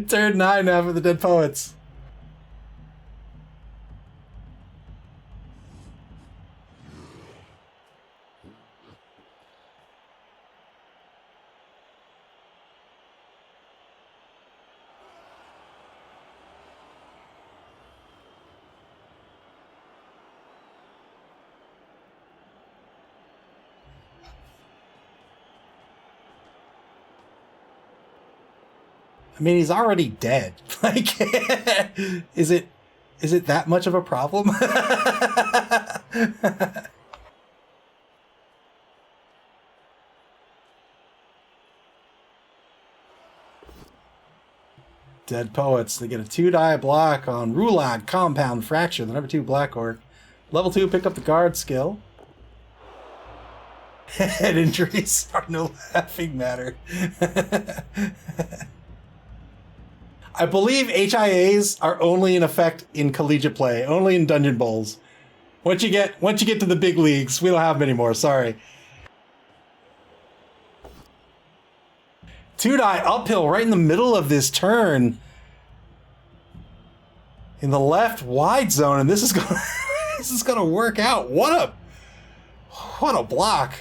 Turn 9 now for the Dead Poets. I mean, he's already dead. Like, is it that much of a problem? Dead Poets. They get a 2-die block on Rulad Compound Fracture, the number 2 Black Orc. Level 2 picked up the guard skill. Head injuries are no laughing matter. I believe HIAs are only in effect in collegiate play, only in Dungeon Bowls. Once you get to the big leagues, we don't have them anymore. Sorry. 2-die uphill right in the middle of this turn. In the left wide zone, and this is gonna work out. What a block.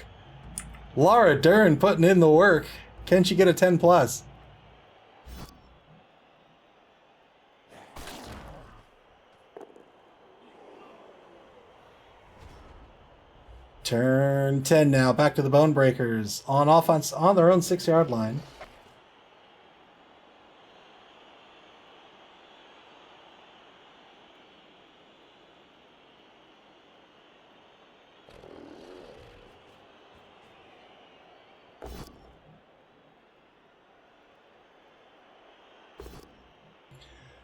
Laura Dern putting in the work. Can she get a 10+? Turn 10 now. Back to the Bone Breakers. On offense on their own 6-yard line.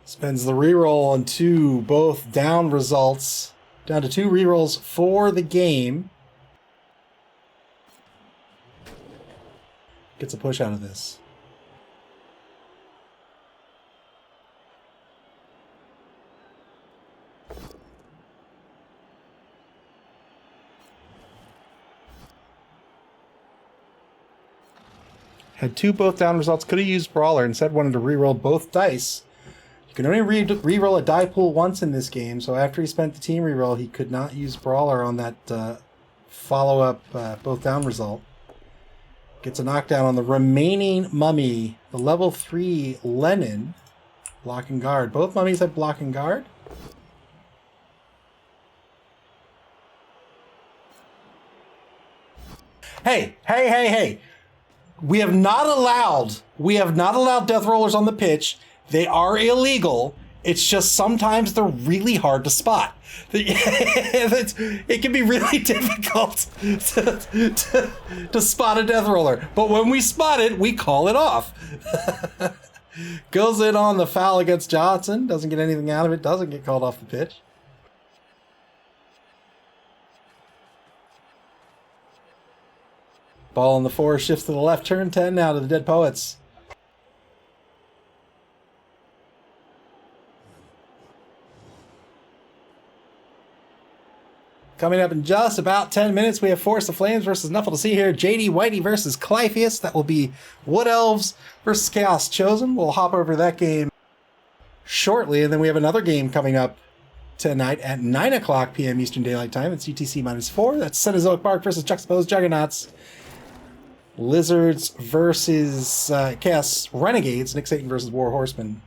Spends the reroll on 2 both down results. Down to 2 rerolls for the game. Gets a push out of this. Had 2 both down results. Could have used Brawler. Instead wanted to reroll both dice. You can only reroll a die pool once in this game. So after he spent the team reroll, he could not use Brawler on that follow-up both down result. Gets a knockdown on the remaining mummy. The level 3 Lenin. Block and guard. Both mummies have block and guard. Hey. We have not allowed death rollers on the pitch. They are illegal. It's just sometimes they're really hard to spot. It can be really difficult to spot a death roller. But when we spot it, we call it off. Goes in on the foul against Johnson. Doesn't get anything out of it. Doesn't get called off the pitch. Ball on the 4 shifts to the left. Turn 10 now to the Dead Poets. Coming up in just about 10 minutes, we have Force of Flames versus Nuffle to see here. JD Whitey versus Clypheus. That will be Wood Elves versus Chaos Chosen. We'll hop over that game shortly. And then we have another game coming up tonight at 9 o'clock p.m. Eastern Daylight Time. It's UTC -4. That's Cenozoic Bark versus Juxtaposed Juggernauts. Lizards versus Chaos Renegades. Nick Satan versus War Horsemen.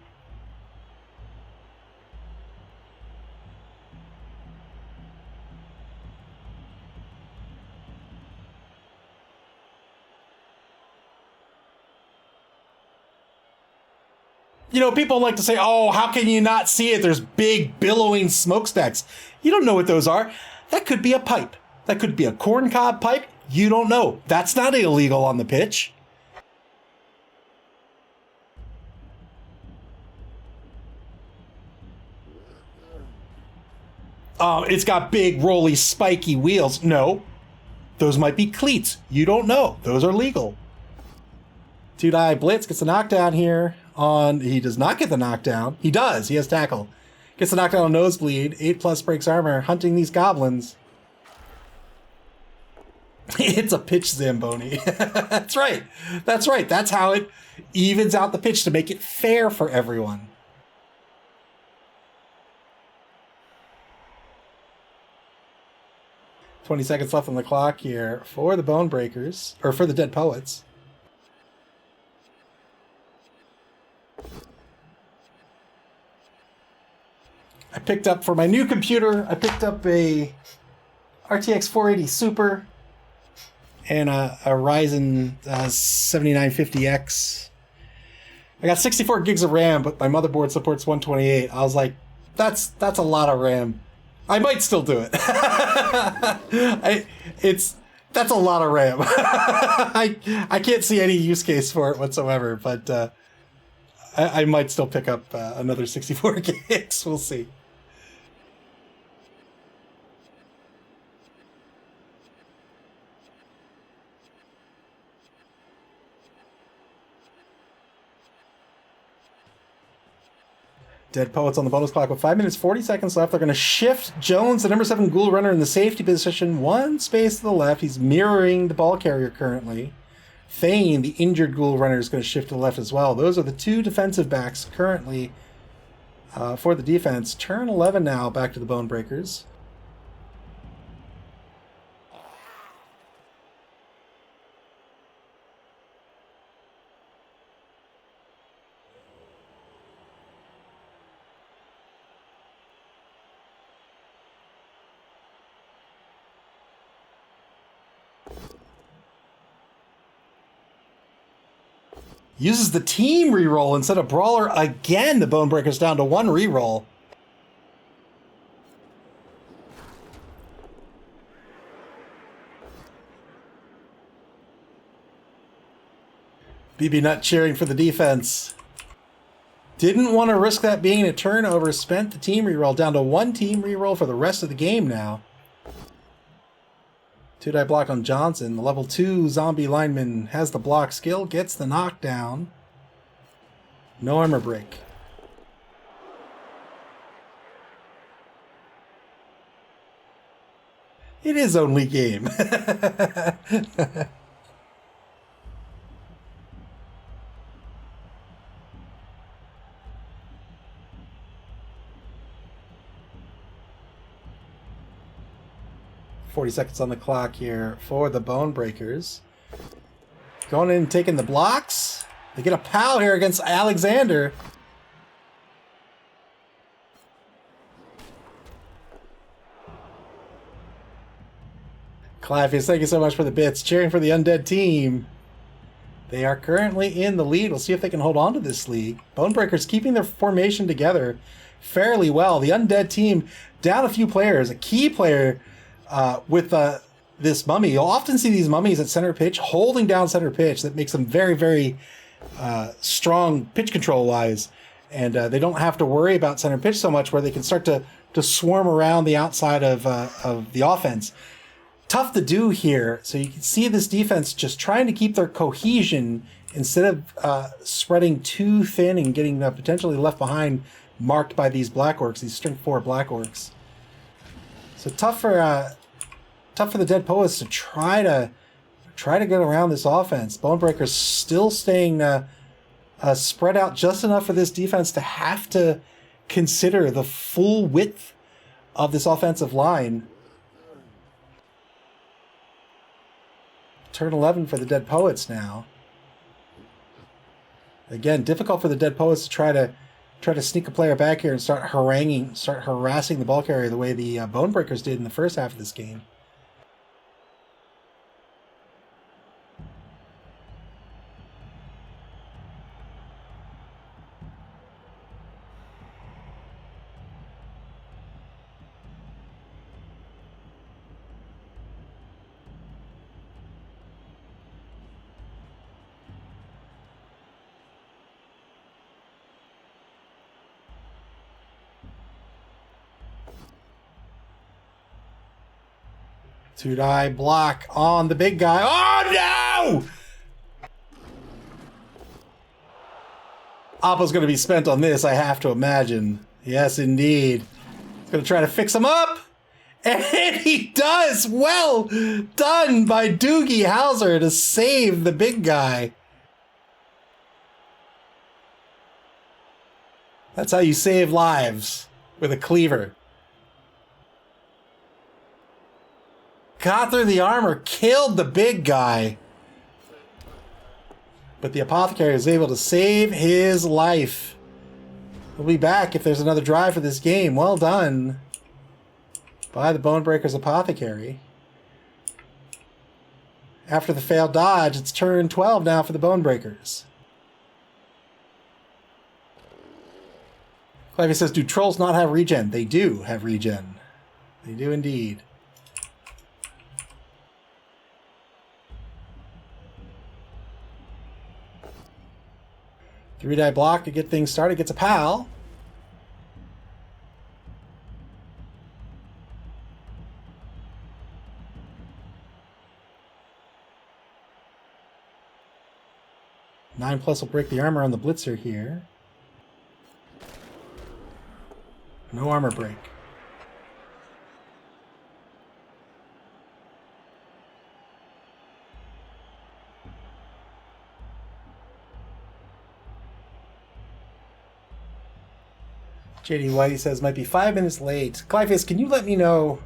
You know, people like to say, oh, how can you not see it? There's big billowing smokestacks. You don't know what those are. That could be a pipe. That could be a corncob pipe. You don't know. That's not illegal on the pitch. It's got big, rolly, spiky wheels. No. Those might be cleats. You don't know. Those are legal. 2-die Blitz gets a knockdown here. He does not get the knockdown. He does. He has tackle. Gets the knockdown on Nosebleed. 8+ breaks armor. Hunting these goblins. It's a pitch Zamboni. That's right. That's right. That's how it evens out the pitch to make it fair for everyone. "20 seconds left on the clock here for the Bone Breakers, or for the Dead Poets. I picked up for my new computer, I picked up a RTX 480 Super and a Ryzen 7950X I got 64 gigs of RAM, but my motherboard supports 128. I was like, that's a lot of RAM. I might still do it. That's a lot of RAM. I can't see any use case for it whatsoever, but I might still pick up another 64 gigs. We'll see. Dead Poets on the bonus clock with 5 minutes, 40 seconds left. They're going to shift Jones, the number 7 Ghoul Runner, in the safety position. One space to the left. He's mirroring the ball carrier currently. Thane, the injured Ghoul Runner, is going to shift to the left as well. Those are the two defensive backs currently for the defense. Turn 11 now, back to the Bone Breakers. Uses the team reroll instead of Brawler again. The Bone Breaker's down to 1 reroll. BB Nut cheering for the defense. Didn't want to risk that being a turnover. Spent the team reroll. Down to 1 team reroll for the rest of the game now. 2-die block on Johnson. The level 2 zombie lineman has the block skill, gets the knockdown. No armor break. It is only game. $40 on the clock here for the Bone Breakers. Going in and taking the blocks. They get a pal here against Alexander. Clavius, thank you so much for the bits. Cheering for the Undead team. They are currently in the lead. We'll see if they can hold on to this lead. Bone Breakers keeping their formation together fairly well. The Undead team down a few players. A key player with this mummy. You'll often see these mummies at center pitch holding down center pitch. That makes them very, very strong pitch control wise, and they don't have to worry about center pitch so much, where they can start to swarm around the outside of the offense. Tough to do here. So you can see this defense just trying to keep their cohesion instead of spreading too thin and getting potentially left behind, marked by these Black Orcs, these Strength 4 Black Orcs. So tough for the Dead Poets to try to get around this offense. Bonebreaker's still staying spread out just enough for this defense to have to consider the full width of this offensive line. Turn 11 for the Dead Poets now. Again, difficult for the Dead Poets to try to sneak a player back here and start harassing the ball carrier the way the Bonebreakers did in the first half of this game. Two-die block on the big guy. Oh, no! Oppo's going to be spent on this, I have to imagine. Yes, indeed. He's going to try to fix him up. And he does! Well done by Doogie Howser to save the big guy. That's how you save lives, with a cleaver. Got through the armor, killed the big guy. But the Apothecary is able to save his life. We'll be back if there's another drive for this game. Well done by the Bonebreakers Apothecary. After the failed dodge, it's turn 12 now for the Bonebreakers. Clivey says, do trolls not have regen? They do have regen. They do indeed. Three-die block to get things started. Gets a pal. Nine plus will break the armor on the blitzer here. No armor break. JD Whitey says, might be 5 minutes late. Clyphus, can you let me know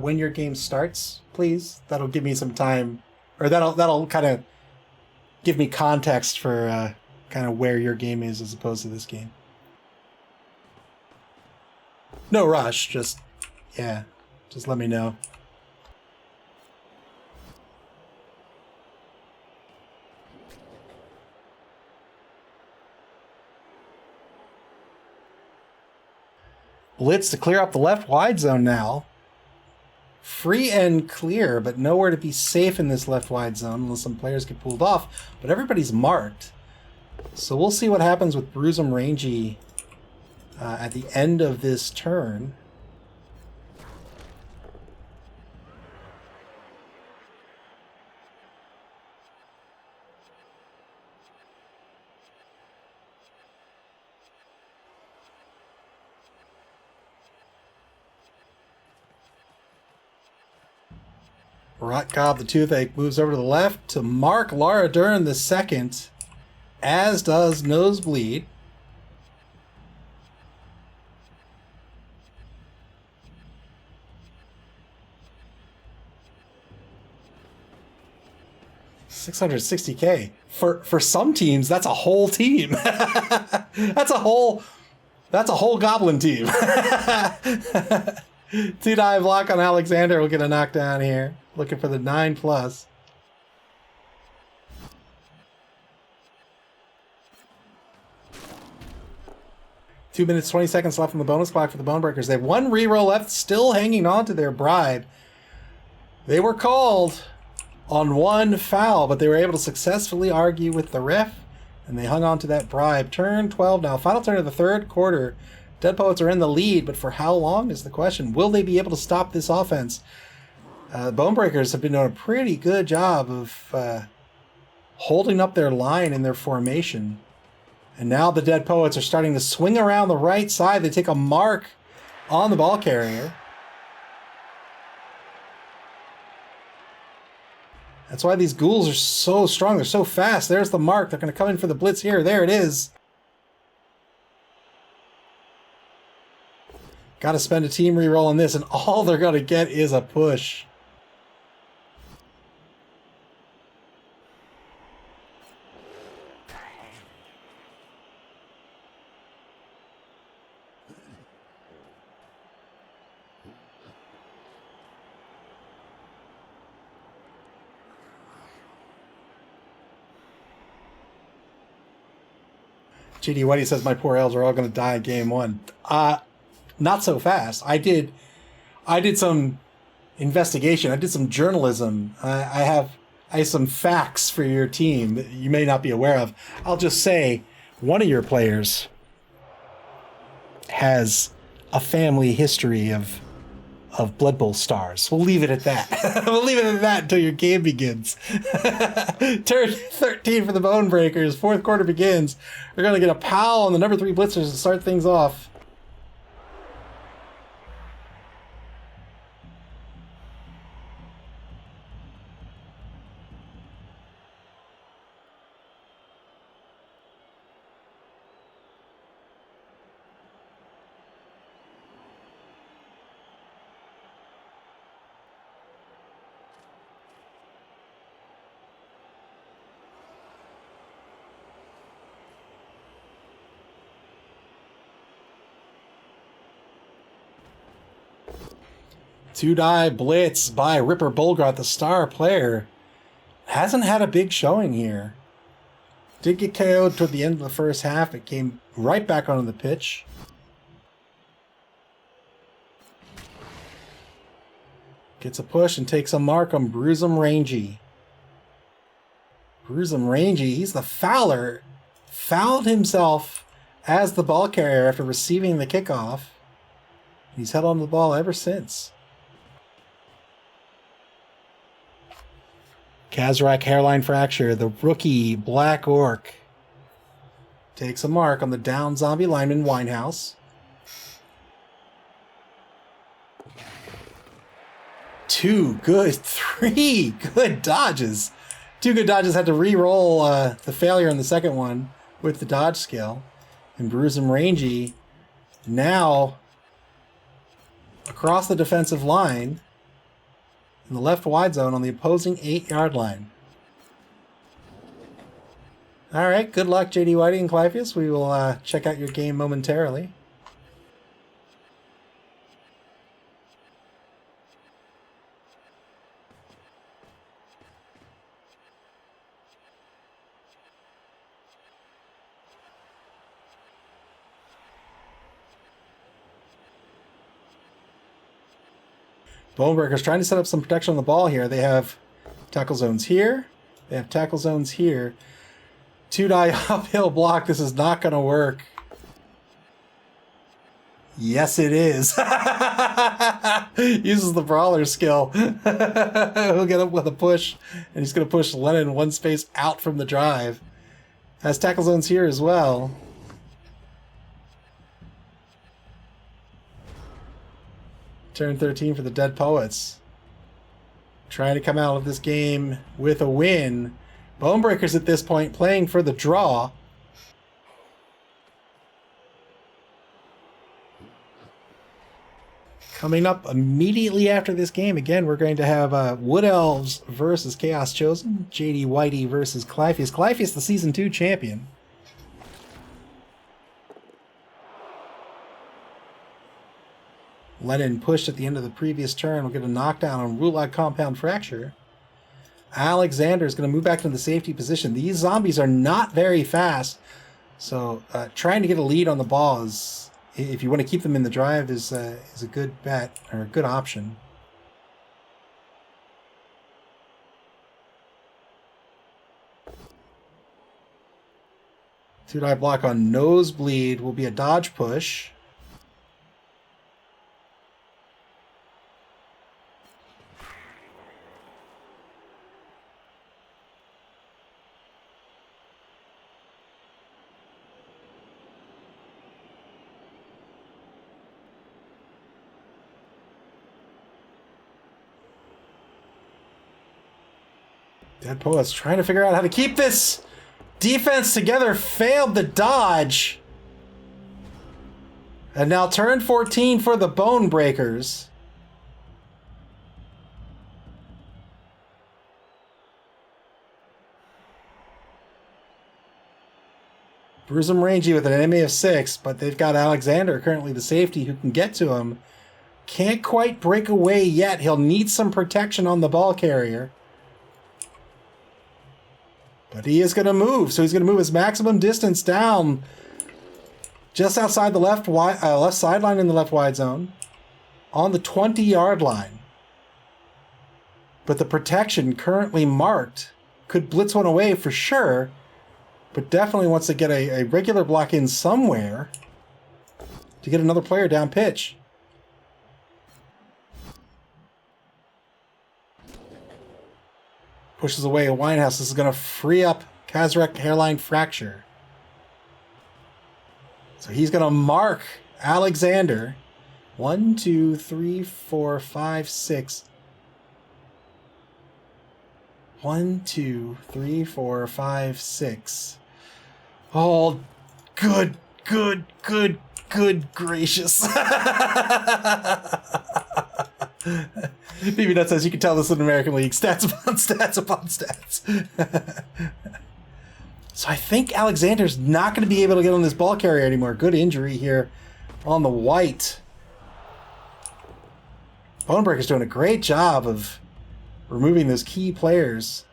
when your game starts, please? That'll give me some time, or that'll kind of give me context for kind of where your game is as opposed to this game. No rush, just let me know. Blitz to clear up the left wide zone now. Free and clear, but nowhere to be safe in this left wide zone unless some players get pulled off. But everybody's marked. So we'll see what happens with Bruisem Rangy at the end of this turn. Rot Cobb, the Toothache, moves over to the left to mark Lara Dern the second, as does Nosebleed. $660K. For some teams, that's a whole team. That's a whole goblin team. 2-die block on Alexander will get a knockdown here. Looking for the 9 plus. Two minutes, 20 seconds left on the bonus clock for the Bonebreakers. They have one reroll left, still hanging on to their bribe. They were called on one foul, but they were able to successfully argue with the ref, and they hung on to that bribe. Turn 12 now. Final turn of the third quarter. Dead Poets are in the lead, but for how long is the question? Will they be able to stop this offense? Bonebreakers have been doing a pretty good job of holding up their line in their formation. And now the Dead Poets are starting to swing around the right side. They take a mark on the ball carrier. That's why these ghouls are so strong. They're so fast. There's the mark. They're going to come in for the blitz here. There it is. Got to spend a team reroll on this, and all they're going to get is a push. GD Whitey says my poor elves are all going to die in game one. Not so fast. I did some investigation. I did some journalism. I have some facts for your team that you may not be aware of. I'll just say one of your players has a family history of Blood Bowl stars. We'll leave it at that. We'll leave it at that until your game begins. Turn 13 for the Bonebreakers. Fourth quarter begins. They're going to get a pal on the number 3 blitzers to start things off. Two-die blitz by Ripper Bolgrot, the star player. Hasn't had a big showing here. Did get KO'd toward the end of the first half. It came right back onto the pitch. Gets a push and takes a mark on Bruisem Rangy. Bruisem Rangy, he's the fouler. Fouled himself as the ball carrier after receiving the kickoff. He's held on to the ball ever since. Kazrak hairline fracture, the rookie Black Orc. Takes a mark on the down zombie lineman Winehouse. Three good dodges. Two good dodges, had to re-roll the failure in the second one with the dodge skill. And Bruisem Rangy now across the defensive line in the left wide zone on the opposing 8-yard line. All right, good luck, JD Whitey and Clypheus. We will check out your game momentarily. Bonebreakers trying to set up some protection on the ball here. They have tackle zones here. They have tackle zones here. 2-die uphill block. This is not going to work. Yes, it is. Uses the brawler skill. He'll get up with a push, and he's going to push Lennon one space out from the drive. Has tackle zones here as well. Turn 13 for the Dead Poets. Trying to come out of this game with a win. Bonebreakers at this point playing for the draw. Coming up immediately after this game, again, we're going to have Wood Elves versus Chaos Chosen. JD Whitey versus Clypheus. Clypheus, the Season 2 champion. Lennon pushed at the end of the previous turn. We'll get a knockdown on Rulad Compound Fracture. Alexander is going to move back to the safety position. These zombies are not very fast, so trying to get a lead on the ball is, if you want to keep them in the drive, is a good bet or a good option. Two-die block on Nosebleed will be a dodge push. Dead Poets trying to figure out how to keep this defense together. Failed the dodge. And now turn 14 for the Bonebreakers. Bruisem Rangy with an MA of 6, but they've got Alexander, currently the safety, who can get to him. Can't quite break away yet. He'll need some protection on the ball carrier. But he is going to move, so he's going to move his maximum distance down just outside the left sideline in the left wide zone on the 20-yard line. But the protection currently marked could blitz one away for sure, but definitely wants to get a regular block in somewhere to get another player down pitch. Pushes away a Winehouse. This is going to free up Kazrak hairline fracture. So he's going to mark Alexander. 1, 2, 3, 4, 5, 6. 1, 2, 3, 4, 5, 6. Oh, good gracious. BB Nut says you can tell this in American League. Stats upon stats upon stats. So I think Alexander's not going to be able to get on this ball carrier anymore. Good injury here on the white. Bonebreaker's doing a great job of removing those key players.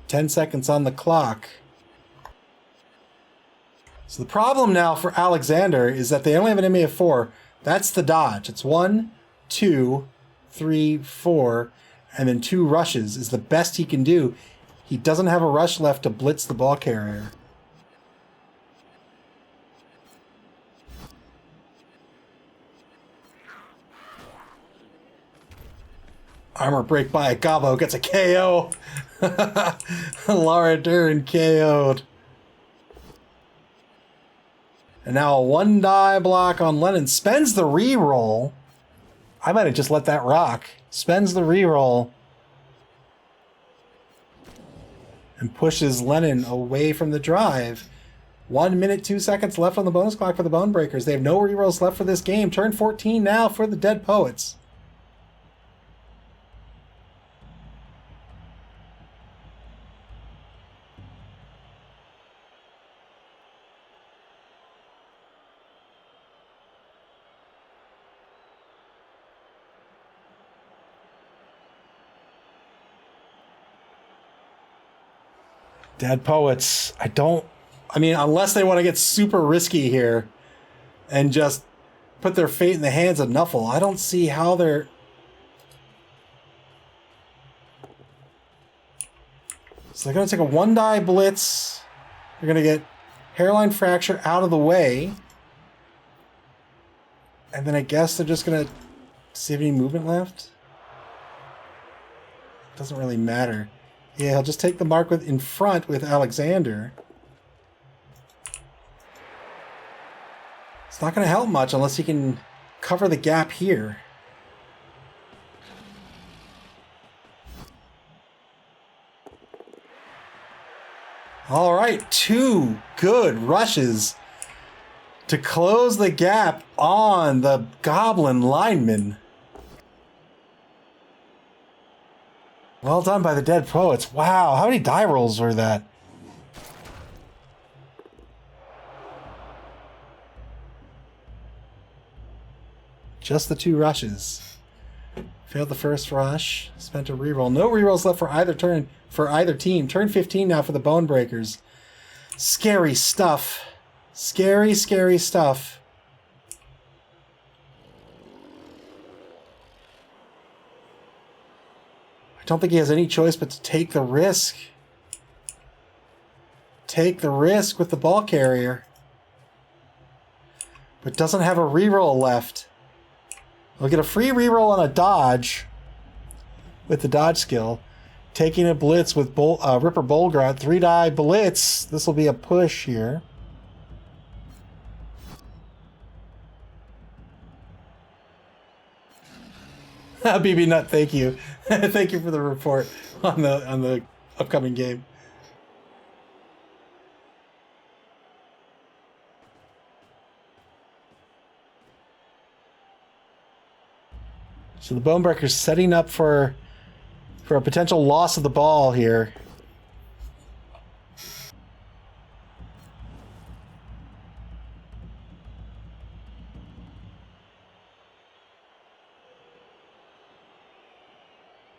10 seconds on the clock. So the problem now for Alexander is that they only have an MA of 4. That's the dodge. It's 1, 2, 3, 4, and then 2 rushes is the best he can do. He doesn't have a rush left to blitz the ball carrier. Armor break by a Gobbo gets a KO. Laura Dern KO'd. And now a 1 die block on Lennon. Spends the reroll. I might have just let that rock. Spends the reroll. And pushes Lennon away from the drive. 1 minute, 2 seconds left on the bonus clock for the Bone Breakers. They have no rerolls left for this game. Turn 14 now for the Dead Poets. Dead Poets, I mean, unless they want to get super risky here and just put their fate in the hands of Nuffle, I don't see how they're... So they're going to take a 1 die blitz. They're going to get Hairline Fracture out of the way. And then I guess they're just going to see if any movement left. Doesn't really matter. Yeah, he'll just take the mark in front with Alexander. It's not going to help much unless he can cover the gap here. All right, 2 good rushes to close the gap on the Goblin lineman. Well done by the Dead Poets. Wow, how many die rolls were that? Just the 2 rushes. Failed the first rush. Spent a reroll. No rerolls left for either turn for either team. Turn 15 now for the Bone Breakers. Scary stuff. Scary, scary stuff. I don't think he has any choice but to take the risk. Take the risk with the ball carrier. But doesn't have a reroll left. We'll get a free reroll on a dodge with the dodge skill. Taking a blitz with Ripper Bolgrot. 3 die blitz. This will be a push here. BB Nut, thank you. Thank you for the report on the upcoming game. So the Bone Breakers setting up for a potential loss of the ball here.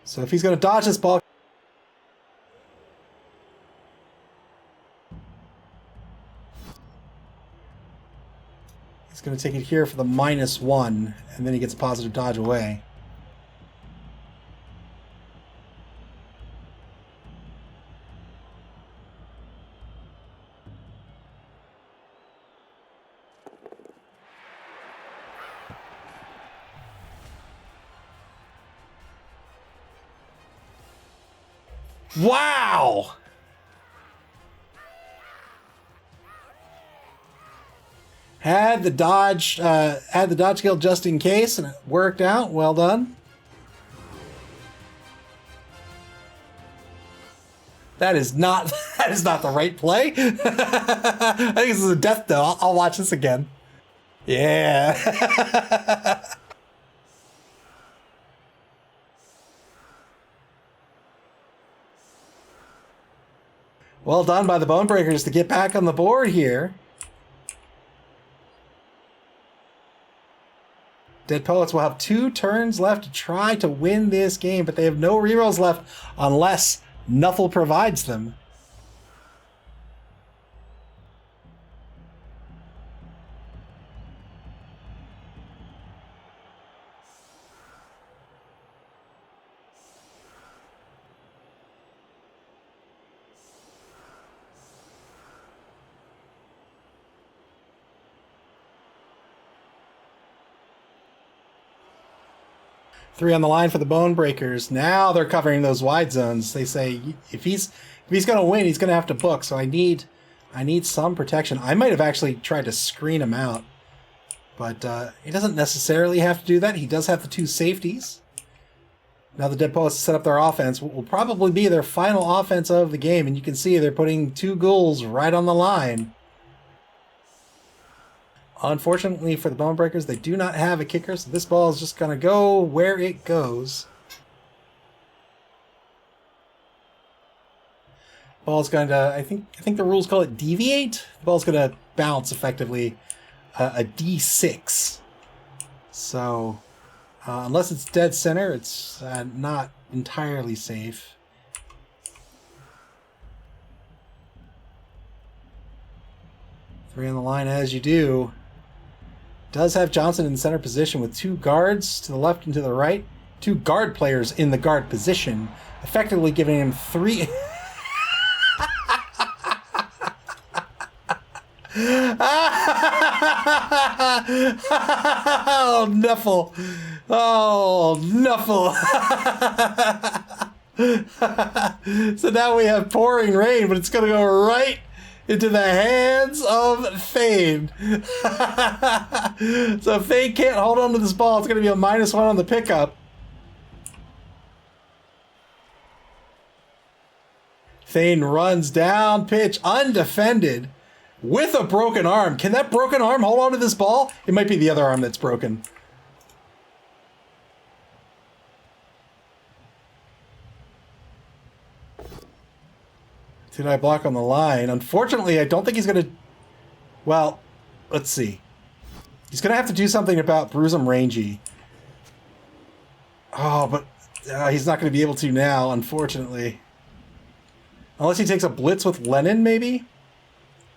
So if he's going to dodge this ball, he's going to take it here for the -1, and then he gets a positive dodge away. Wow! Had the dodge skill just in case, and it worked out. Well done. That is not the right play. I think this is a death though. I'll watch this again. Yeah. Well done by the Bone Breakers to get back on the board here. Dead Poets will have 2 turns left to try to win this game, but they have no rerolls left unless Nuffle provides them. Three on the line for the Bone Breakers. Now they're covering those wide zones. They say if he's going to win, he's going to have to book. So I need some protection. I might have actually tried to screen him out, but he doesn't necessarily have to do that. He does have the two safeties. Now the Dead Poets set up their offense. What will probably be their final offense of the game, and you can see they're putting two ghouls right on the line. Unfortunately for the Bone Breakers, they do not have a kicker, so this ball is just going to go where it goes. Ball's going to, I think the rules call it deviate. The ball's going to bounce effectively a D6. So, unless it's dead center, it's not entirely safe. Three on the line as you do. Does have Johnson in center position with two guards to the left and to the right. Two guard players in the guard position, effectively giving him three... Oh, Nuffle. Oh, Nuffle. So now we have pouring rain, but it's going to go right into the hands of Thane. So if Thane can't hold on to this ball, it's going to be a -1 on the pickup. Thane runs down pitch, undefended, with a broken arm. Can that broken arm hold on to this ball? It might be the other arm that's broken. Did I block on the line? Unfortunately, I don't think he's going to... Well, let's see. He's going to have to do something about Bruisem Rangy. Oh, but he's not going to be able to now, unfortunately. Unless he takes a blitz with Lennon, maybe?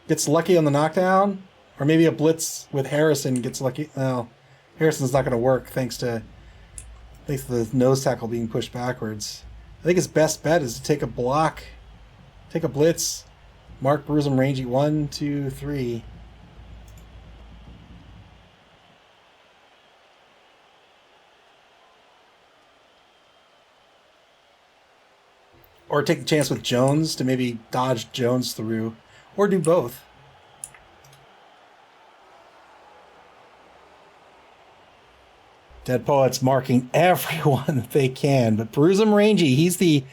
Gets lucky on the knockdown? Or maybe a blitz with Harrison gets lucky... Well, Harrison's not going to work thanks to the nose tackle being pushed backwards. I think his best bet is to take a block... Take a blitz. Mark Bruisem Rangy. 1, 2, 3. Or take the chance with Jones to maybe dodge Jones through. Or do both. Dead Poets marking everyone that they can. But Bruisem Rangy, he's the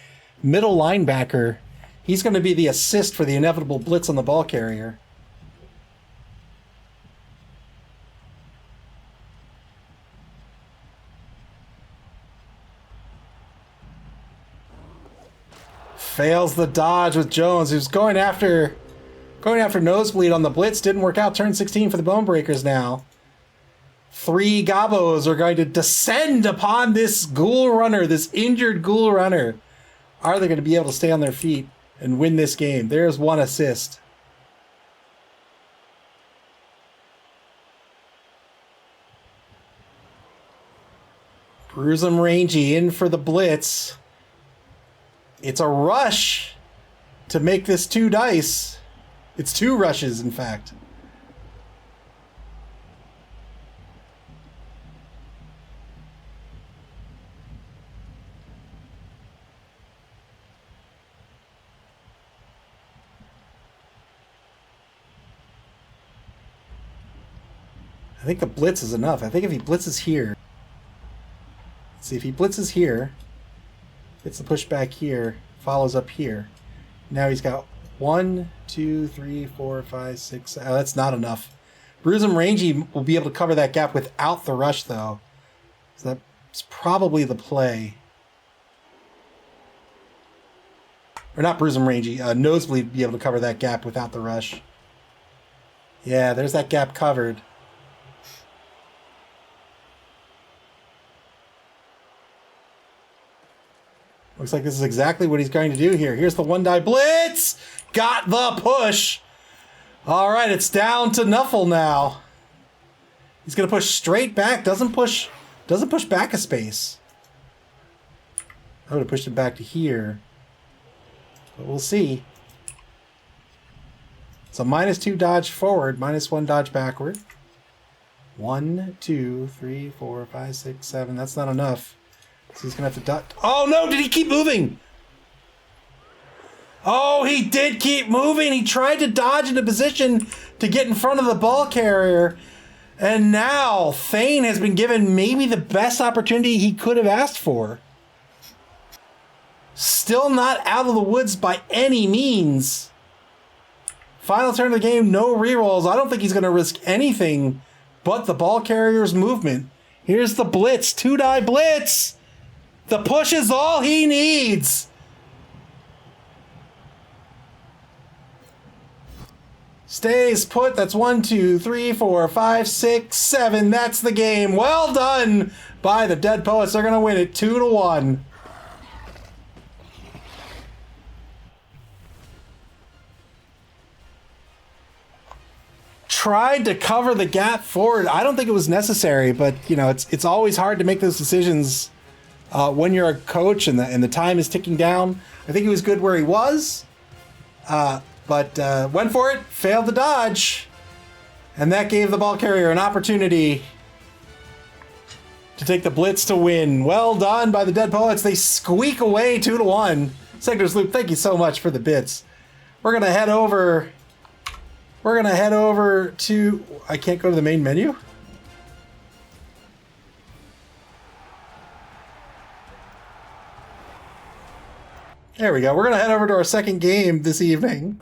middle linebacker. He's going to be the assist for the inevitable blitz on the ball carrier. Fails the dodge with Jones, who's going after Nosebleed on the blitz. Didn't work out. Turn 16 for the Bone Breakers now. 3 Gobos are going to descend upon this ghoul runner, this injured ghoul runner. Are they going to be able to stay on their feet and win this game? There's 1 assist. Bruisem Rangy in for the blitz. It's a rush to make this 2 dice. It's 2 rushes, in fact. I think the blitz is enough. I think if he blitzes here... Let's see, if he blitzes here, gets the push back here, follows up here. Now he's got 1, 2, 3, 4, 5, 6... Oh, that's not enough. Bruisem Rangy will be able to cover that gap without the rush, though. So that's probably the play. Or not Bruisem Rangy. Nosebleed be able to cover that gap without the rush. Yeah, there's that gap covered. Looks like this is exactly what he's going to do here. Here's the one die blitz. Got the push. All right, it's down to Nuffle now. He's going to push straight back. Doesn't push back a space. I would have pushed him back to here. But we'll see. So -2 dodge forward, -1 dodge backward. 1, 2, 3, 4, 5, 6, 7. That's not enough. So he's going to have to dodge. Oh, no! Did he keep moving? Oh, he did keep moving. He tried to dodge into position to get in front of the ball carrier. And now Thane has been given maybe the best opportunity he could have asked for. Still not out of the woods by any means. Final turn of the game, no rerolls. I don't think he's going to risk anything but the ball carrier's movement. Here's the blitz, 2-die blitz. The push is all he needs. Stays put. That's 1, 2, 3, 4, 5, 6, 7. That's the game. Well done by the Dead Poets. They're going to win it 2-1. Tried to cover the gap forward. I don't think it was necessary, but you know, it's always hard to make those decisions when you're a coach and the time is ticking down. I think he was good where he was, but went for it, failed to dodge, and that gave the ball carrier an opportunity to take the blitz to win. Well done by the Dead Poets. They squeak away 2-1. Sector's Loop, thank you so much for the bits. We're gonna head over. We're going to head over to... I can't go to the main menu? There we go. We're going to head over to our second game this evening.